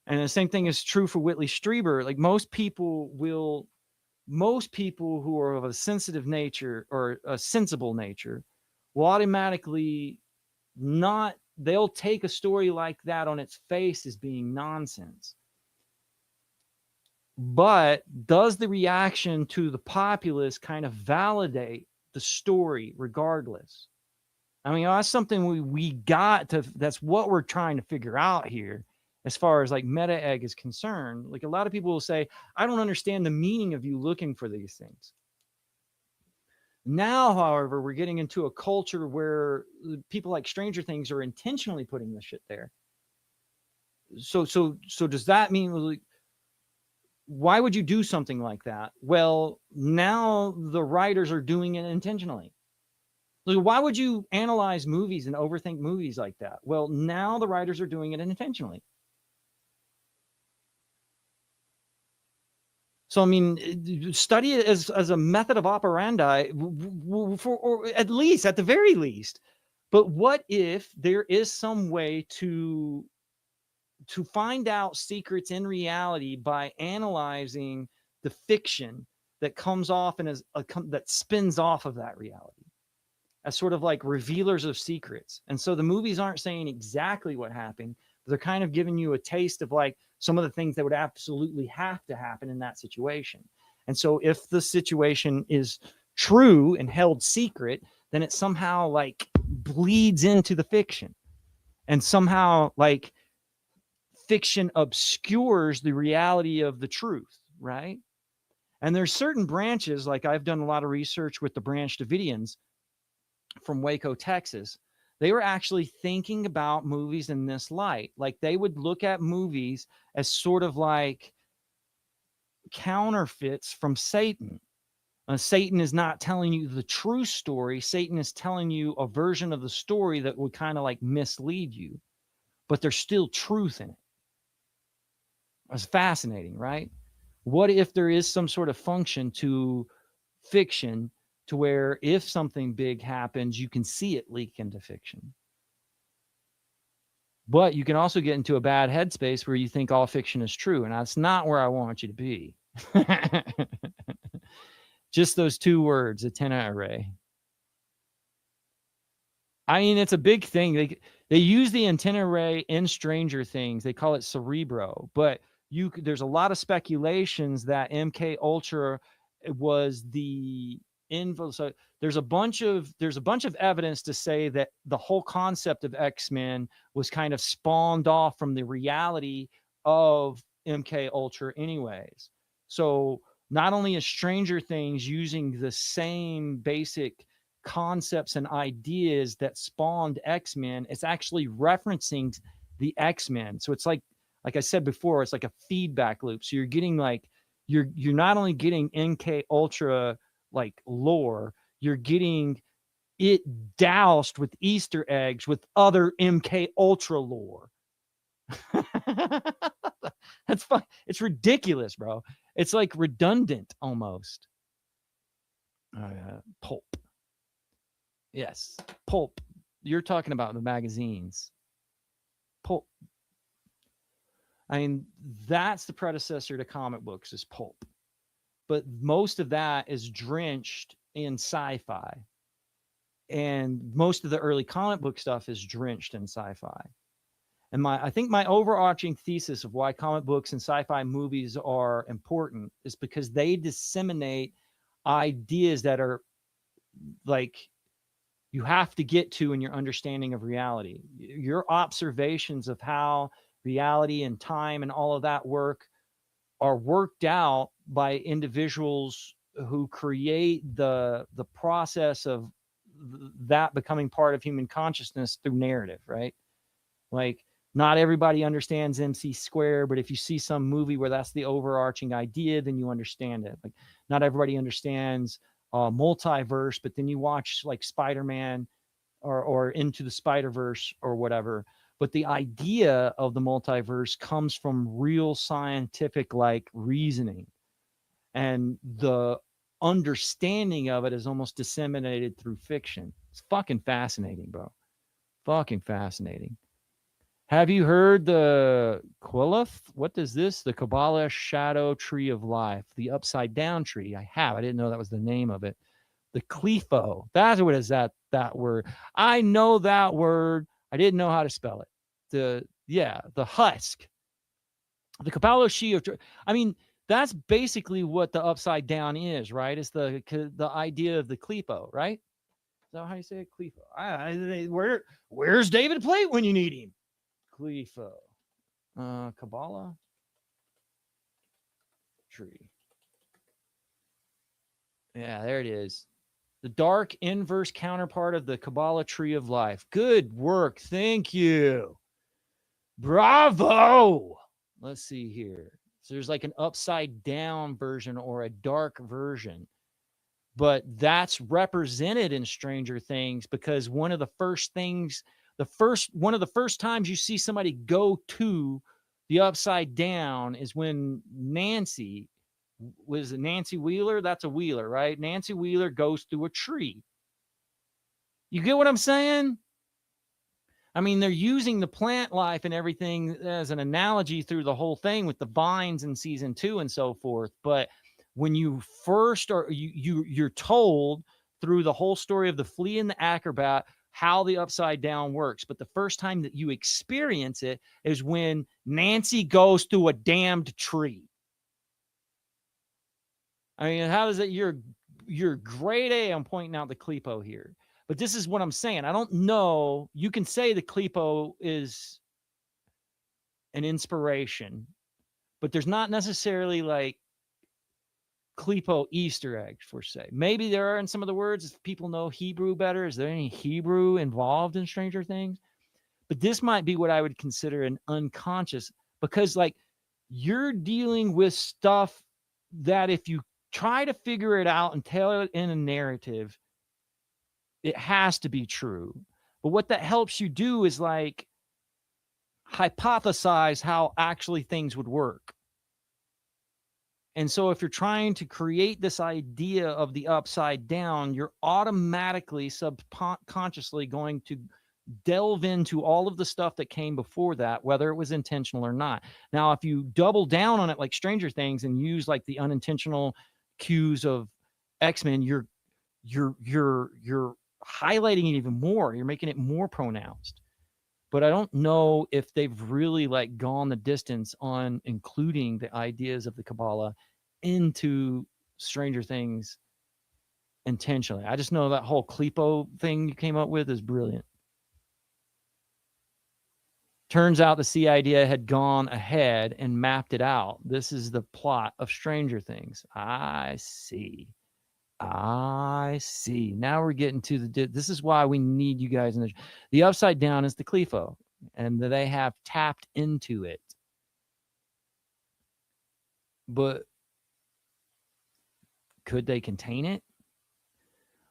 And the same thing is true for Whitley Strieber. Like most people who are of a sensitive nature or a sensible nature will automatically they'll take a story like that on its face as being nonsense. But does the reaction to the populace kind of validate the story regardless? I mean, that's something we got to, that's what we're trying to figure out here as far as like meta egg is concerned. Like a lot of people will say, I don't understand the meaning of you looking for these things. Now, however, we're getting into a culture where people like Stranger Things are intentionally putting this shit there. So does that mean, like, why would you do something like that? Well, now the writers are doing it intentionally. So why would you analyze movies and overthink movies like that? Well, now the writers are doing it intentionally. So I mean, study it as a method of operandi, for, or at least, at the very least. But what if there is some way to find out secrets in reality by analyzing the fiction that comes off and that spins off of that reality, as sort of like revealers of secrets? And so the movies aren't saying exactly what happened, but they're kind of giving you a taste of like some of the things that would absolutely have to happen in that situation. And so if the situation is true and held secret, then it somehow like bleeds into the fiction, and somehow like fiction obscures the reality of the truth, right? And there's certain branches, like I've done a lot of research with the Branch Davidians from Waco, Texas. They were actually thinking about movies in this light. Like they would look at movies as sort of like counterfeits from Satan. Satan is not telling you the true story. Satan is telling you a version of the story that would kind of like mislead you, but there's still truth in it. It's fascinating, right? What if there is some sort of function to fiction to where if something big happens, you can see it leak into fiction? But you can also get into a bad headspace where you think all fiction is true, and that's not where I want you to be. Just those two words, antenna array. I mean, it's a big thing. They use the antenna array in Stranger Things. They call it Cerebro, but there's a lot of speculations that MK Ultra was the info. So there's a bunch of evidence to say that the whole concept of X-Men was kind of spawned off from the reality of MK Ultra anyways. So not only is Stranger Things using the same basic concepts and ideas that spawned X-Men, it's actually referencing the X-Men. So it's like I said before, it's like a feedback loop. So you're getting like you're not only getting MK Ultra like lore, you're getting it doused with Easter eggs with other MK Ultra lore. That's fun. It's ridiculous, bro. It's like redundant almost. Pulp. Yes, Pulp. You're talking about the magazines. Pulp. I mean, that's the predecessor to comic books, is Pulp. But most of that is drenched in sci-fi. And most of the early comic book stuff is drenched in sci-fi. And I think my overarching thesis of why comic books and sci-fi movies are important is because they disseminate ideas that are like you have to get to in your understanding of reality. Your observations of how reality and time and all of that work are worked out by individuals who create the process of that becoming part of human consciousness through narrative, right? Like not everybody understands MC squared, but if you see some movie where that's the overarching idea, then you understand it. Like not everybody understands multiverse, but then you watch like Spider-Man or Into the Spider-Verse or whatever. But the idea of the multiverse comes from real scientific like reasoning, and the understanding of it is almost disseminated through fiction. It's fucking fascinating, bro. Fucking fascinating. Have you heard the Quilith? What is this? The Kabbalah Shadow Tree of Life, the Upside Down Tree. I have. I didn't know that was the name of it. The Clefo. That's what is that word. I know that word. I didn't know how to spell it. The husk. The Kabbalah She. I mean, that's basically what the upside down is, right? It's the idea of the Clefo, right? Is that how you say it? Clefo. Where's David Plate when you need him? Clefo. Kabbalah tree. Yeah, there it is. The dark inverse counterpart of the Kabbalah tree of life. Good work. Thank you. Bravo. Let's see here. So there's like an upside down version or a dark version. but that's represented in Stranger Things because one of the first times you see somebody go to the upside down is when Nancy, was it Nancy Wheeler? That's a Wheeler, right? Nancy Wheeler goes through a tree. You get what I'm saying? I mean, they're using the plant life and everything as an analogy through the whole thing with the vines in season 2 and so forth. But when you first are, you're told through the whole story of the flea and the acrobat how the upside down works. But the first time that you experience it is when Nancy goes through a damned tree. I mean, how does it? You're grade A. I'm pointing out the Clepo here. But this is what I'm saying. I don't know. You can say the Clepo is an inspiration, but there's not necessarily like Clepo Easter eggs, per se. Maybe there are in some of the words if people know Hebrew better. Is there any Hebrew involved in Stranger Things? But this might be what I would consider an unconscious, because like you're dealing with stuff that if you try to figure it out and tell it in a narrative, it has to be true. But what that helps you do is like hypothesize how actually things would work. And so if you're trying to create this idea of the upside down, you're automatically subconsciously going to delve into all of the stuff that came before that, whether it was intentional or not. Now, if you double down on it like Stranger Things and use like the unintentional cues of X-Men, you're highlighting it even more. You're making it more pronounced. But I don't know if they've really like gone the distance on including the ideas of the Kabbalah into Stranger Things intentionally. I just know that whole Clepo thing you came up with is brilliant. Turns out the CID had gone ahead and mapped it out. This is the plot of Stranger Things. I see. Now we're getting to this is why we need you guys in the upside down is the Clefo, and they have tapped into it. But could they contain it?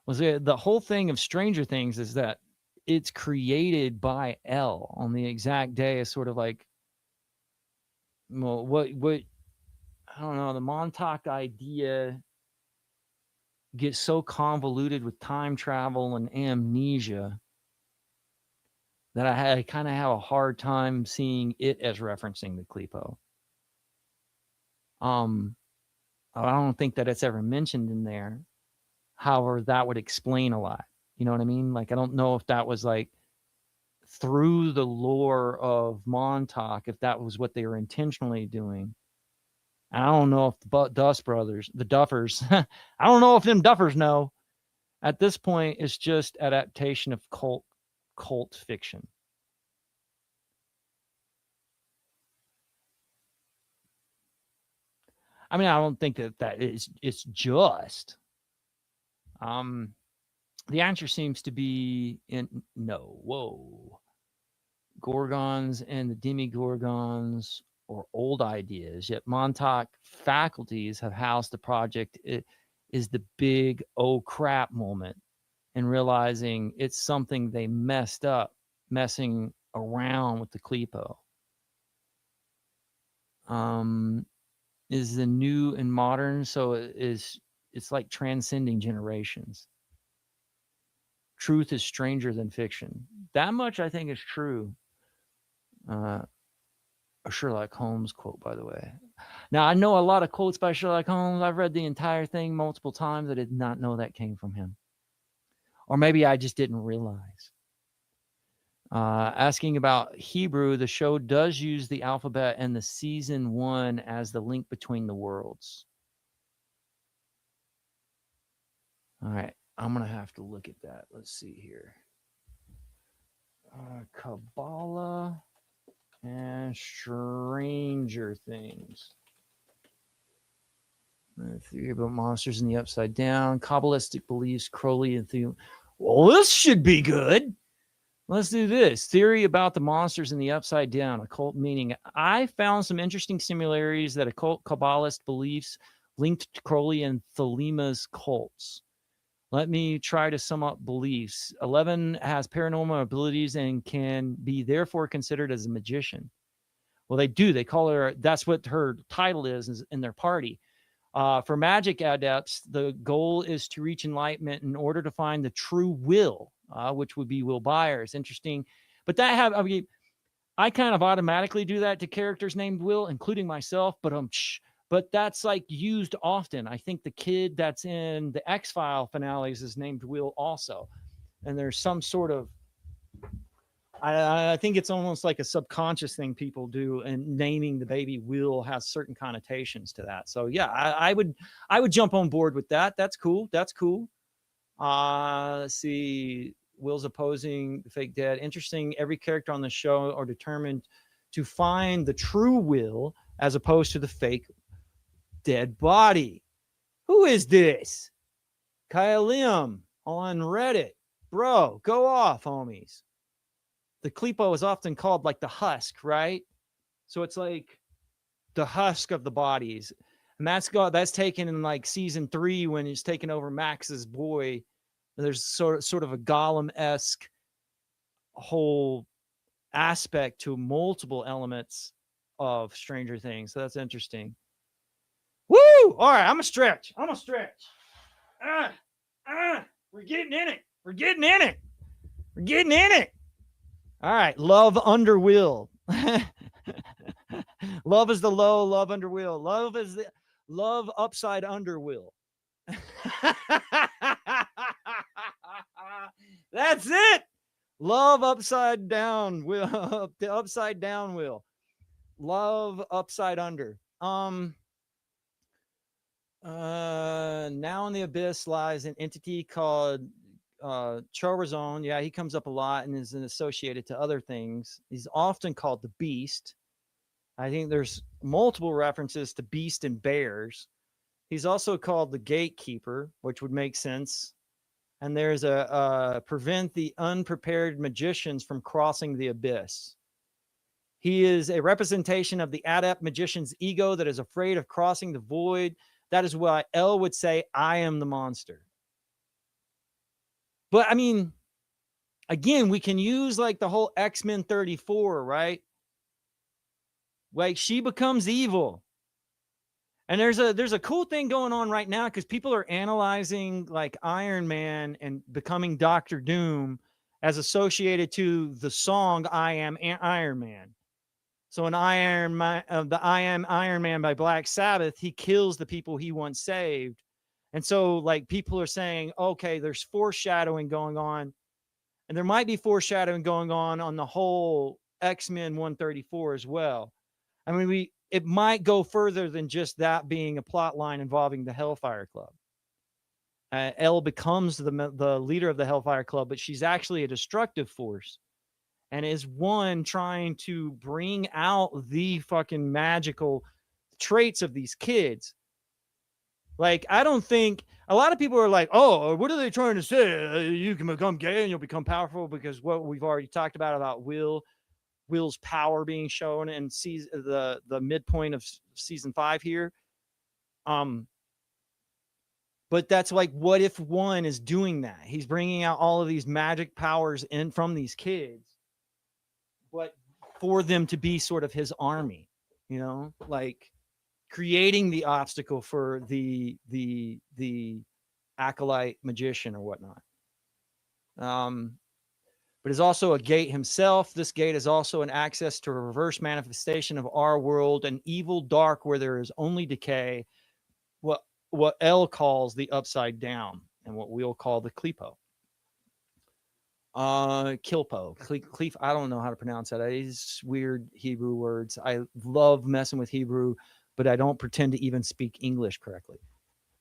Was it the whole thing of Stranger Things is that it's created by L on the exact day as sort of like, well, what I don't know, the Montauk idea gets so convoluted with time travel and amnesia that I kind of have a hard time seeing it as referencing the Clepo. I don't think that it's ever mentioned in there. However, that would explain a lot. You know what I mean? Like, I don't know if that was like through the lore of Montauk, if that was what they were intentionally doing. I don't know if the Dust Brothers, the Duffers, I don't know if them Duffers know. At this point, it's just adaptation of cult fiction. I mean, I don't think that is, it's just. The answer seems to be in no. Whoa. Gorgons and the demigorgons or old ideas, yet Montauk faculties have housed the project. It is the big oh crap moment and realizing it's something they messed up, messing around with the Clepo. Is the new and modern, so it's like transcending generations. Truth is stranger than fiction. That much I think is true. A Sherlock Holmes quote, by the way. Now, I know a lot of quotes by Sherlock Holmes. I've read the entire thing multiple times. I did not know that came from him. Or maybe I just didn't realize. Asking about Hebrew, the show does use the alphabet and the season 1 as the link between the worlds. All right. I'm going to have to look at that. Let's see here. Kabbalah and Stranger Things. Theory about monsters in the upside down. Kabbalistic beliefs, Crowley and Theo. Well, this should be good. Let's do this. Theory about the monsters in the upside down, occult meaning. I found some interesting similarities that occult Kabbalist beliefs linked to Crowley and Thelema's cults. Let me try to sum up beliefs. 11 has paranormal abilities and can be therefore considered as a magician. Well, they do. They call her, that's what her title is in their party. For magic adepts, the goal is to reach enlightenment in order to find the true will, which would be Will Byers. Interesting. But I kind of automatically do that to characters named Will, including myself, but that's like used often. I think the kid that's in the X-File finales is named Will also. And there's some sort of, I think it's almost like a subconscious thing people do, and naming the baby Will has certain connotations to that. So yeah, I would jump on board with that. That's cool. That's cool. Let's see. Will's opposing the fake dead. Interesting. Every character on the show are determined to find the true Will as opposed to the fake dead body. Who is this? Kyle Lim on Reddit. Bro, go off, homies. The Kleepo is often called like the husk, right? So it's like the husk of the bodies. And that's taken in like season 3 when he's taken over Max's boy. There's sort of a Gollum-esque whole aspect to multiple elements of Stranger Things. So that's interesting. Woo! All right, I'm a stretch. We're getting in it. All right, love under will. Love is the low, love under will. Love upside under will. That's it. Love upside down will. The upside down will. Love upside under. Now in the abyss lies an entity called Chorazon. Yeah, he comes up a lot and is associated to other things. He's often called the Beast. I think there's multiple references to Beast and bears. He's also called the Gatekeeper, which would make sense. And there's a prevent the unprepared magicians from crossing the abyss. He is a representation of the adept magician's ego that is afraid of crossing the void. That is why Elle would say, I am the monster. But I mean, again, we can use like the whole X-Men 34, right? Like she becomes evil. And there's a cool thing going on right now because people are analyzing like Iron Man and becoming Doctor Doom as associated to the song I Am Iron Man. So in the I Am Iron Man by Black Sabbath, he kills the people he once saved. And so like people are saying, okay, there's foreshadowing going on. And there might be foreshadowing going on the whole X-Men 134 as well. I mean, it might go further than just that being a plot line involving the Hellfire Club. Elle becomes the leader of the Hellfire Club, but she's actually a destructive force and is one trying to bring out the fucking magical traits of these kids. Like, I don't think a lot of people are like, oh, what are they trying to say? You can become gay and you'll become powerful, because what we've already talked about Will's power being shown in the midpoint of season 5 here. But that's like, what if one is doing that? He's bringing out all of these magic powers in from these kids, but for them to be sort of his army, you know, like creating the obstacle for the acolyte magician or whatnot. But is also a gate himself. This gate is also an access to a reverse manifestation of our world, an evil dark where there is only decay, what Elle calls the upside down, and what we'll call the Kleepo. Kilpo. Cleef, I don't know how to pronounce that. It's weird Hebrew words. I love messing with Hebrew, but I don't pretend to even speak English correctly.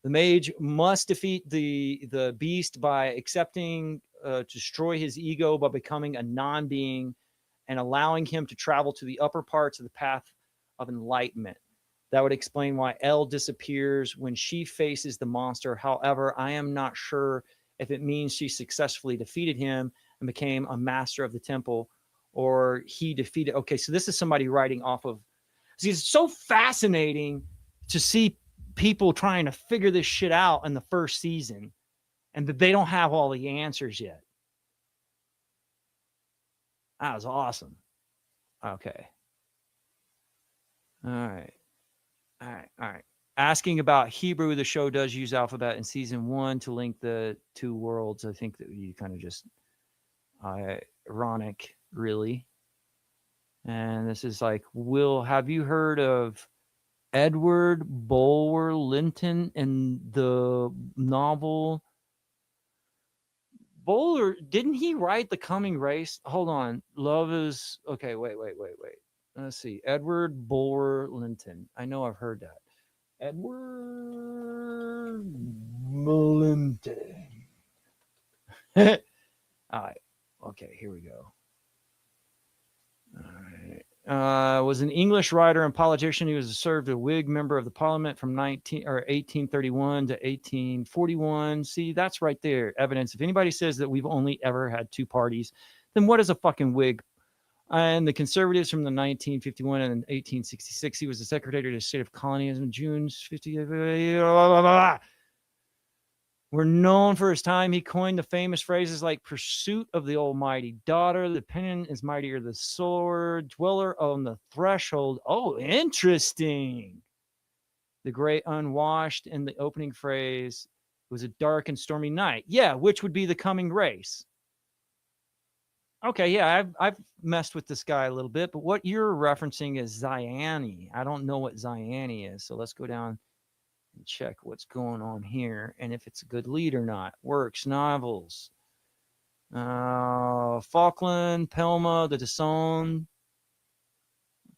The mage must defeat the beast by accepting destroy his ego by becoming a non-being and allowing him to travel to the upper parts of the path of enlightenment. That would explain why Elle disappears when she faces the monster. However, I am not sure if it means she successfully defeated him and became a master of the temple, or he defeated. Okay, so this is somebody writing off of. See, it's so fascinating to see people trying to figure this shit out in the first season. and that they don't have all the answers yet. That was awesome. Okay. All right. All right. All right. Asking about Hebrew, the show does use alphabet in season 1 to link the two worlds. I think that you kind of just ironic, really. And this is like, Will, have you heard of Edward Bulwer Lytton and the novel Bowler? Didn't he write The Coming Race? Hold on. Love is okay. Wait. Let's see. Edward Bulwer Lytton. I know I've heard that. Edward Lytton. All right. Okay, here we go. All right. Was an English writer and politician. He was served a Whig member of the Parliament from 1831 to 1841. See, that's right there. Evidence. If anybody says that we've only ever had two parties, then what is a fucking Whig? And the Conservatives from the 1951 and 1866. He was the Secretary of the State of Colonialism in June 50. We're known for his time. He coined the famous phrases like pursuit of the almighty daughter, the pen is mightier than the sword, dweller on the threshold. Oh, interesting. The great unwashed, and the opening phrase was a dark and stormy night. Yeah, which would be the coming race. Okay, yeah, I've messed with this guy a little bit, but what you're referencing is Ziani. I don't know what Ziani is, so let's go down and check what's going on here and if it's a good lead or not. Works, novels. Falkland, Pelma, The Dassault,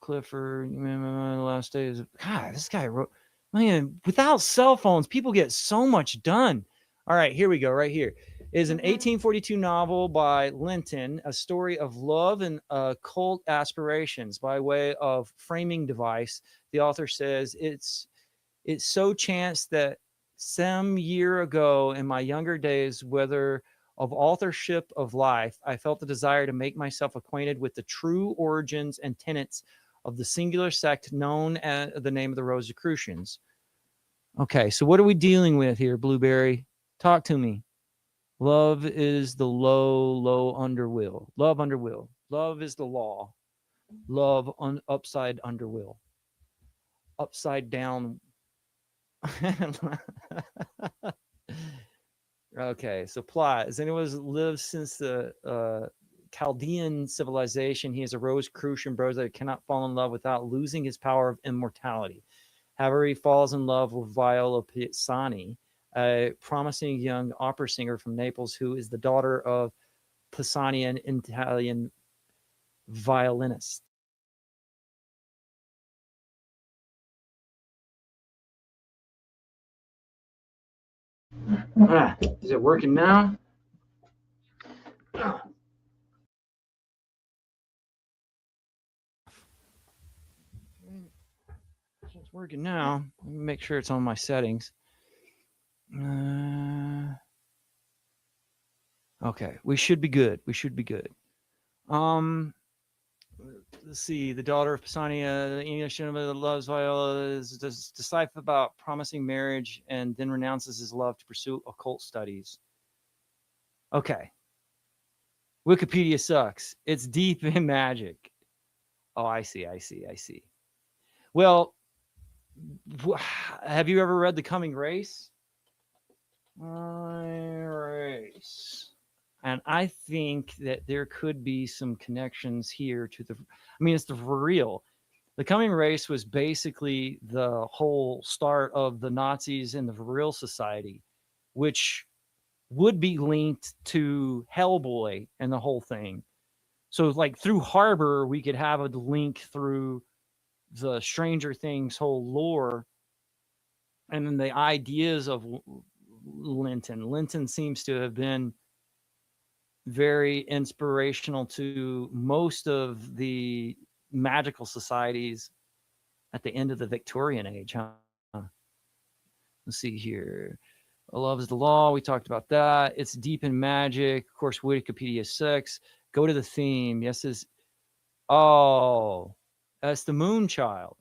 Clifford, the last days. God, this guy wrote, man, without cell phones, people get so much done. All right, here we go, right here. Is an 1842 novel by Linton, a story of love and occult aspirations by way of framing device. The author says, It's so chanced that some year ago in my younger days, whether of authorship of life, I felt the desire to make myself acquainted with the true origins and tenets of the singular sect known as the name of the Rosicrucians. Okay, so what are we dealing with here, Blueberry? Talk to me. Love is the low under will. Love under will. Love is the law. Love upside under will. Upside down. Okay, so plot. As anyone who's lived since the Chaldean civilization, he is a Rosicrucian brother that cannot fall in love without losing his power of immortality. However, he falls in love with Viola Pisani, a promising young opera singer from Naples who is the daughter of Pisani, an Italian violinist. Is it working now? It's working now. Let me make sure it's on my settings. Okay, we should be good. We should be good. Let's see. The daughter of Pisania, the English gentleman that loves Viola, is decipher about promising marriage and then renounces his love to pursue occult studies. Okay. Wikipedia sucks. It's deep in magic. Oh, I see. Well, have you ever read The Coming Race? Race. And I think that there could be some connections here to it's for real. The Coming Race was basically the whole start of the Nazis and the Vril Society, which would be linked to Hellboy and the whole thing. So like through Harbor, we could have a link through the Stranger Things whole lore. And then the ideas of Linton. Linton seems to have been very inspirational to most of the magical societies at the end of the Victorian age, huh? Let's see here. Love is the law. We talked about that. It's deep in magic. Of course, Wikipedia 6. Go to the theme. Yes, that's the Moon Child.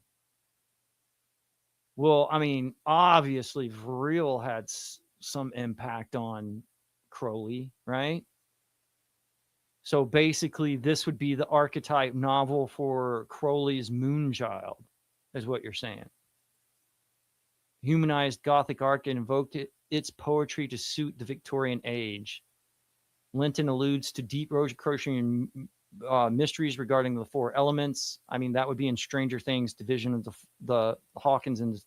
Well, obviously, Vril had some impact on Crowley, right? So basically, this would be the archetype novel for Crowley's Moonchild, is what you're saying. Humanized Gothic art and invoked its poetry to suit the Victorian age. Linton alludes to deep Rosicrucian mysteries regarding the four elements. I mean, that would be in Stranger Things, division of the Hawkins into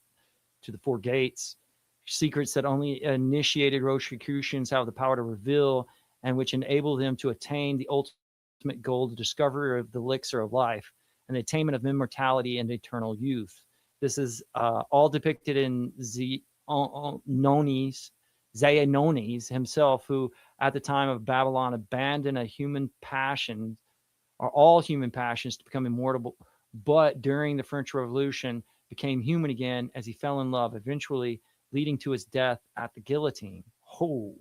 the four gates. Secrets that only initiated Rosicrucians have the power to reveal and which enable them to attain the ultimate goal, the discovery of the elixir of life and the attainment of immortality and eternal youth. This is all depicted in Zanones himself, who at the time of Babylon abandoned a human passion, or all human passions, to become immortal, but during the French Revolution became human again as he fell in love, eventually leading to his death at the guillotine. Oh,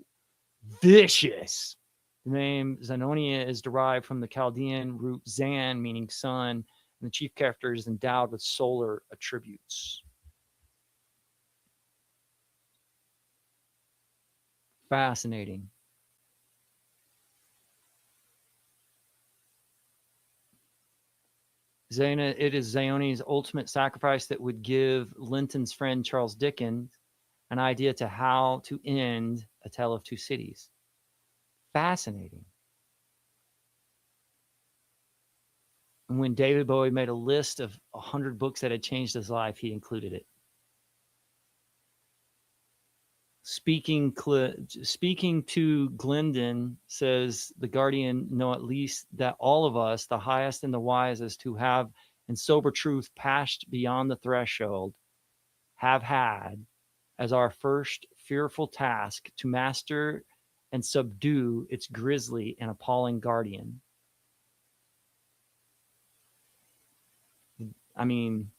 vicious. The name Zanonia is derived from the Chaldean root Zan, meaning sun, and the chief character is endowed with solar attributes. Fascinating. It is Zaoni's ultimate sacrifice that would give Linton's friend Charles Dickens an idea to how to end A Tale of Two Cities. Fascinating. And when David Bowie made a list of 100 books that had changed his life, he included it. Speaking to Glendon, says The Guardian, know at least that all of us, the highest and the wisest, who have in sober truth passed beyond the threshold, have had as our first fearful task to master and subdue its grisly and appalling guardian. I mean,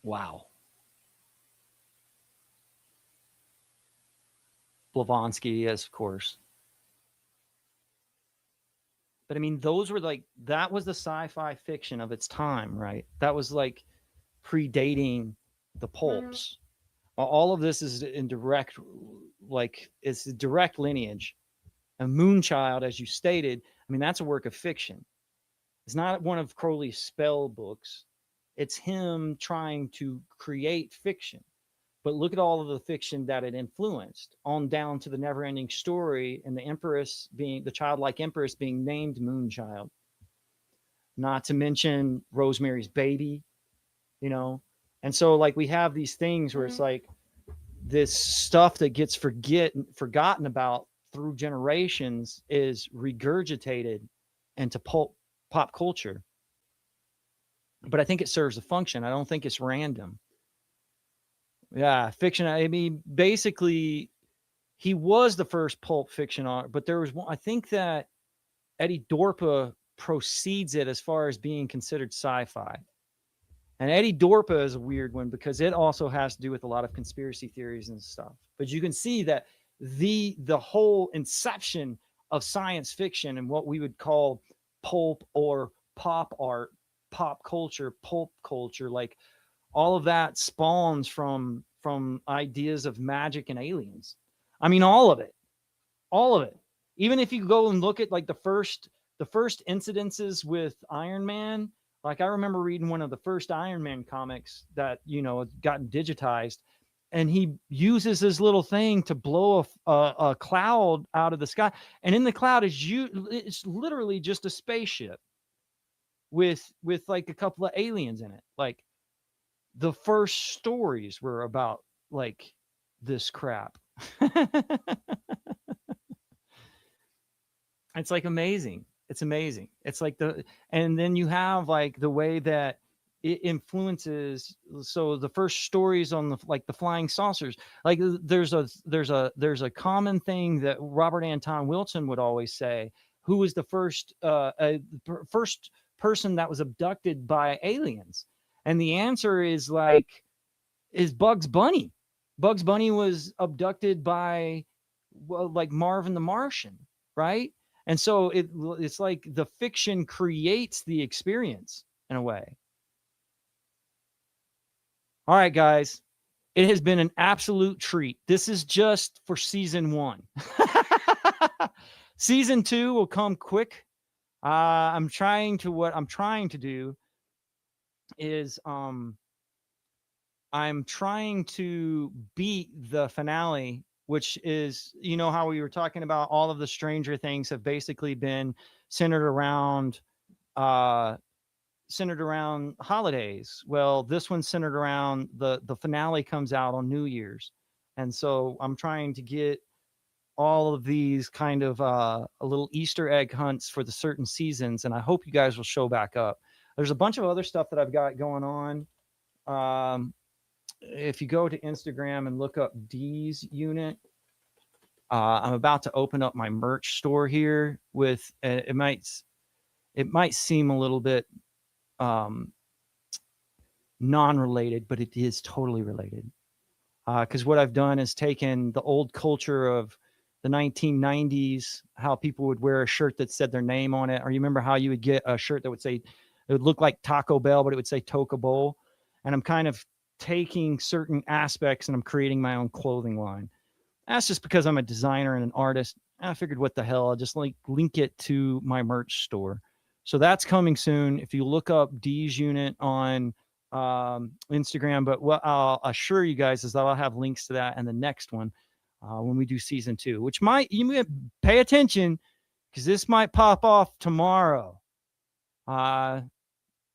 wow. Blavatsky, yes, of course. But I mean, those were like, that was the sci-fi fiction of its time, right? That was like predating the pulps. All of this is in direct, like, it's a direct lineage. And Moonchild, as you stated, I mean, that's a work of fiction. It's not one of Crowley's spell books. It's him trying to create fiction. But look at all of the fiction that it influenced, on down to the never-ending story and the empress being, the childlike empress being named Moonchild. Not to mention Rosemary's Baby, you know? And so, like, we have these things where it's like this stuff that gets forgotten about through generations is regurgitated into pop culture. But I think it serves a function. I don't think it's random. Yeah, fiction. I mean, basically, he was the first pulp fiction art, but there was one. I think that Eddie Dorpa precedes it as far as being considered sci-fi. And Eddie Dorpa is a weird one because it also has to do with a lot of conspiracy theories and stuff. But you can see that the whole inception of science fiction and what we would call pulp or pop art, pop culture, pulp culture, like all of that spawns from ideas of magic and aliens. I mean, all of it. Even if you go and look at like the first incidences with Iron Man, like I remember reading one of the first Iron Man comics that, you know, had gotten digitized, and he uses this little thing to blow a cloud out of the sky, and in the cloud it's literally just a spaceship with like a couple of aliens in it. Like, the first stories were about like this crap. It's like amazing. It's amazing. It's like and then you have like the way that it influences. So the first stories on the flying saucers, like there's a common thing that Robert Anton Wilson would always say: who was the first person that was abducted by aliens? And the answer is Bugs Bunny. Bugs Bunny was abducted by, well, like Marvin the Martian, right? And so it's like the fiction creates the experience in a way. All right, guys. It has been an absolute treat. This is just for season 1. Season 2 will come quick. What I'm trying to do is I'm trying to beat the finale, which is, how we were talking about all of the Stranger Things have basically been centered around uh holidays. Well, this one's centered around the finale comes out on New Year's. And so I'm trying to get all of these kind of a little Easter egg hunts for the certain seasons, and I hope you guys will show back up. There's a bunch of other stuff that I've got going on. If you go to Instagram and look up D's unit, I'm about to open up my merch store here with it might seem a little bit non-related, but it is totally related. Because what I've done is taken the old culture of the 1990s, how people would wear a shirt that said their name on it. Or you remember how you would get a shirt that would say, it would look like Taco Bell, but it would say Toca Bowl. And I'm kind of taking certain aspects and I'm creating my own clothing line. That's just because I'm a designer and an artist. I figured, what the hell, I'll just link it to my merch store. So that's coming soon. If you look up D's unit on Instagram, but what I'll assure you guys is that I'll have links to that and the next one when we do season 2, which you might pay attention because this might pop off tomorrow. But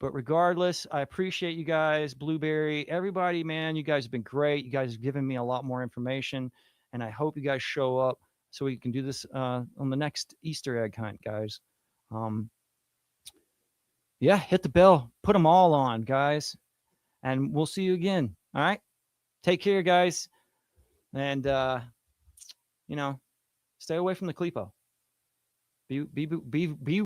regardless, I appreciate you guys, Blueberry, everybody, man. You guys have been great. You guys have given me a lot more information, and I hope you guys show up so we can do this on the next Easter egg hunt, guys. Yeah, hit the bell. Put them all on, guys. And we'll see you again. All right? Take care, guys. And, stay away from the Clepo. Be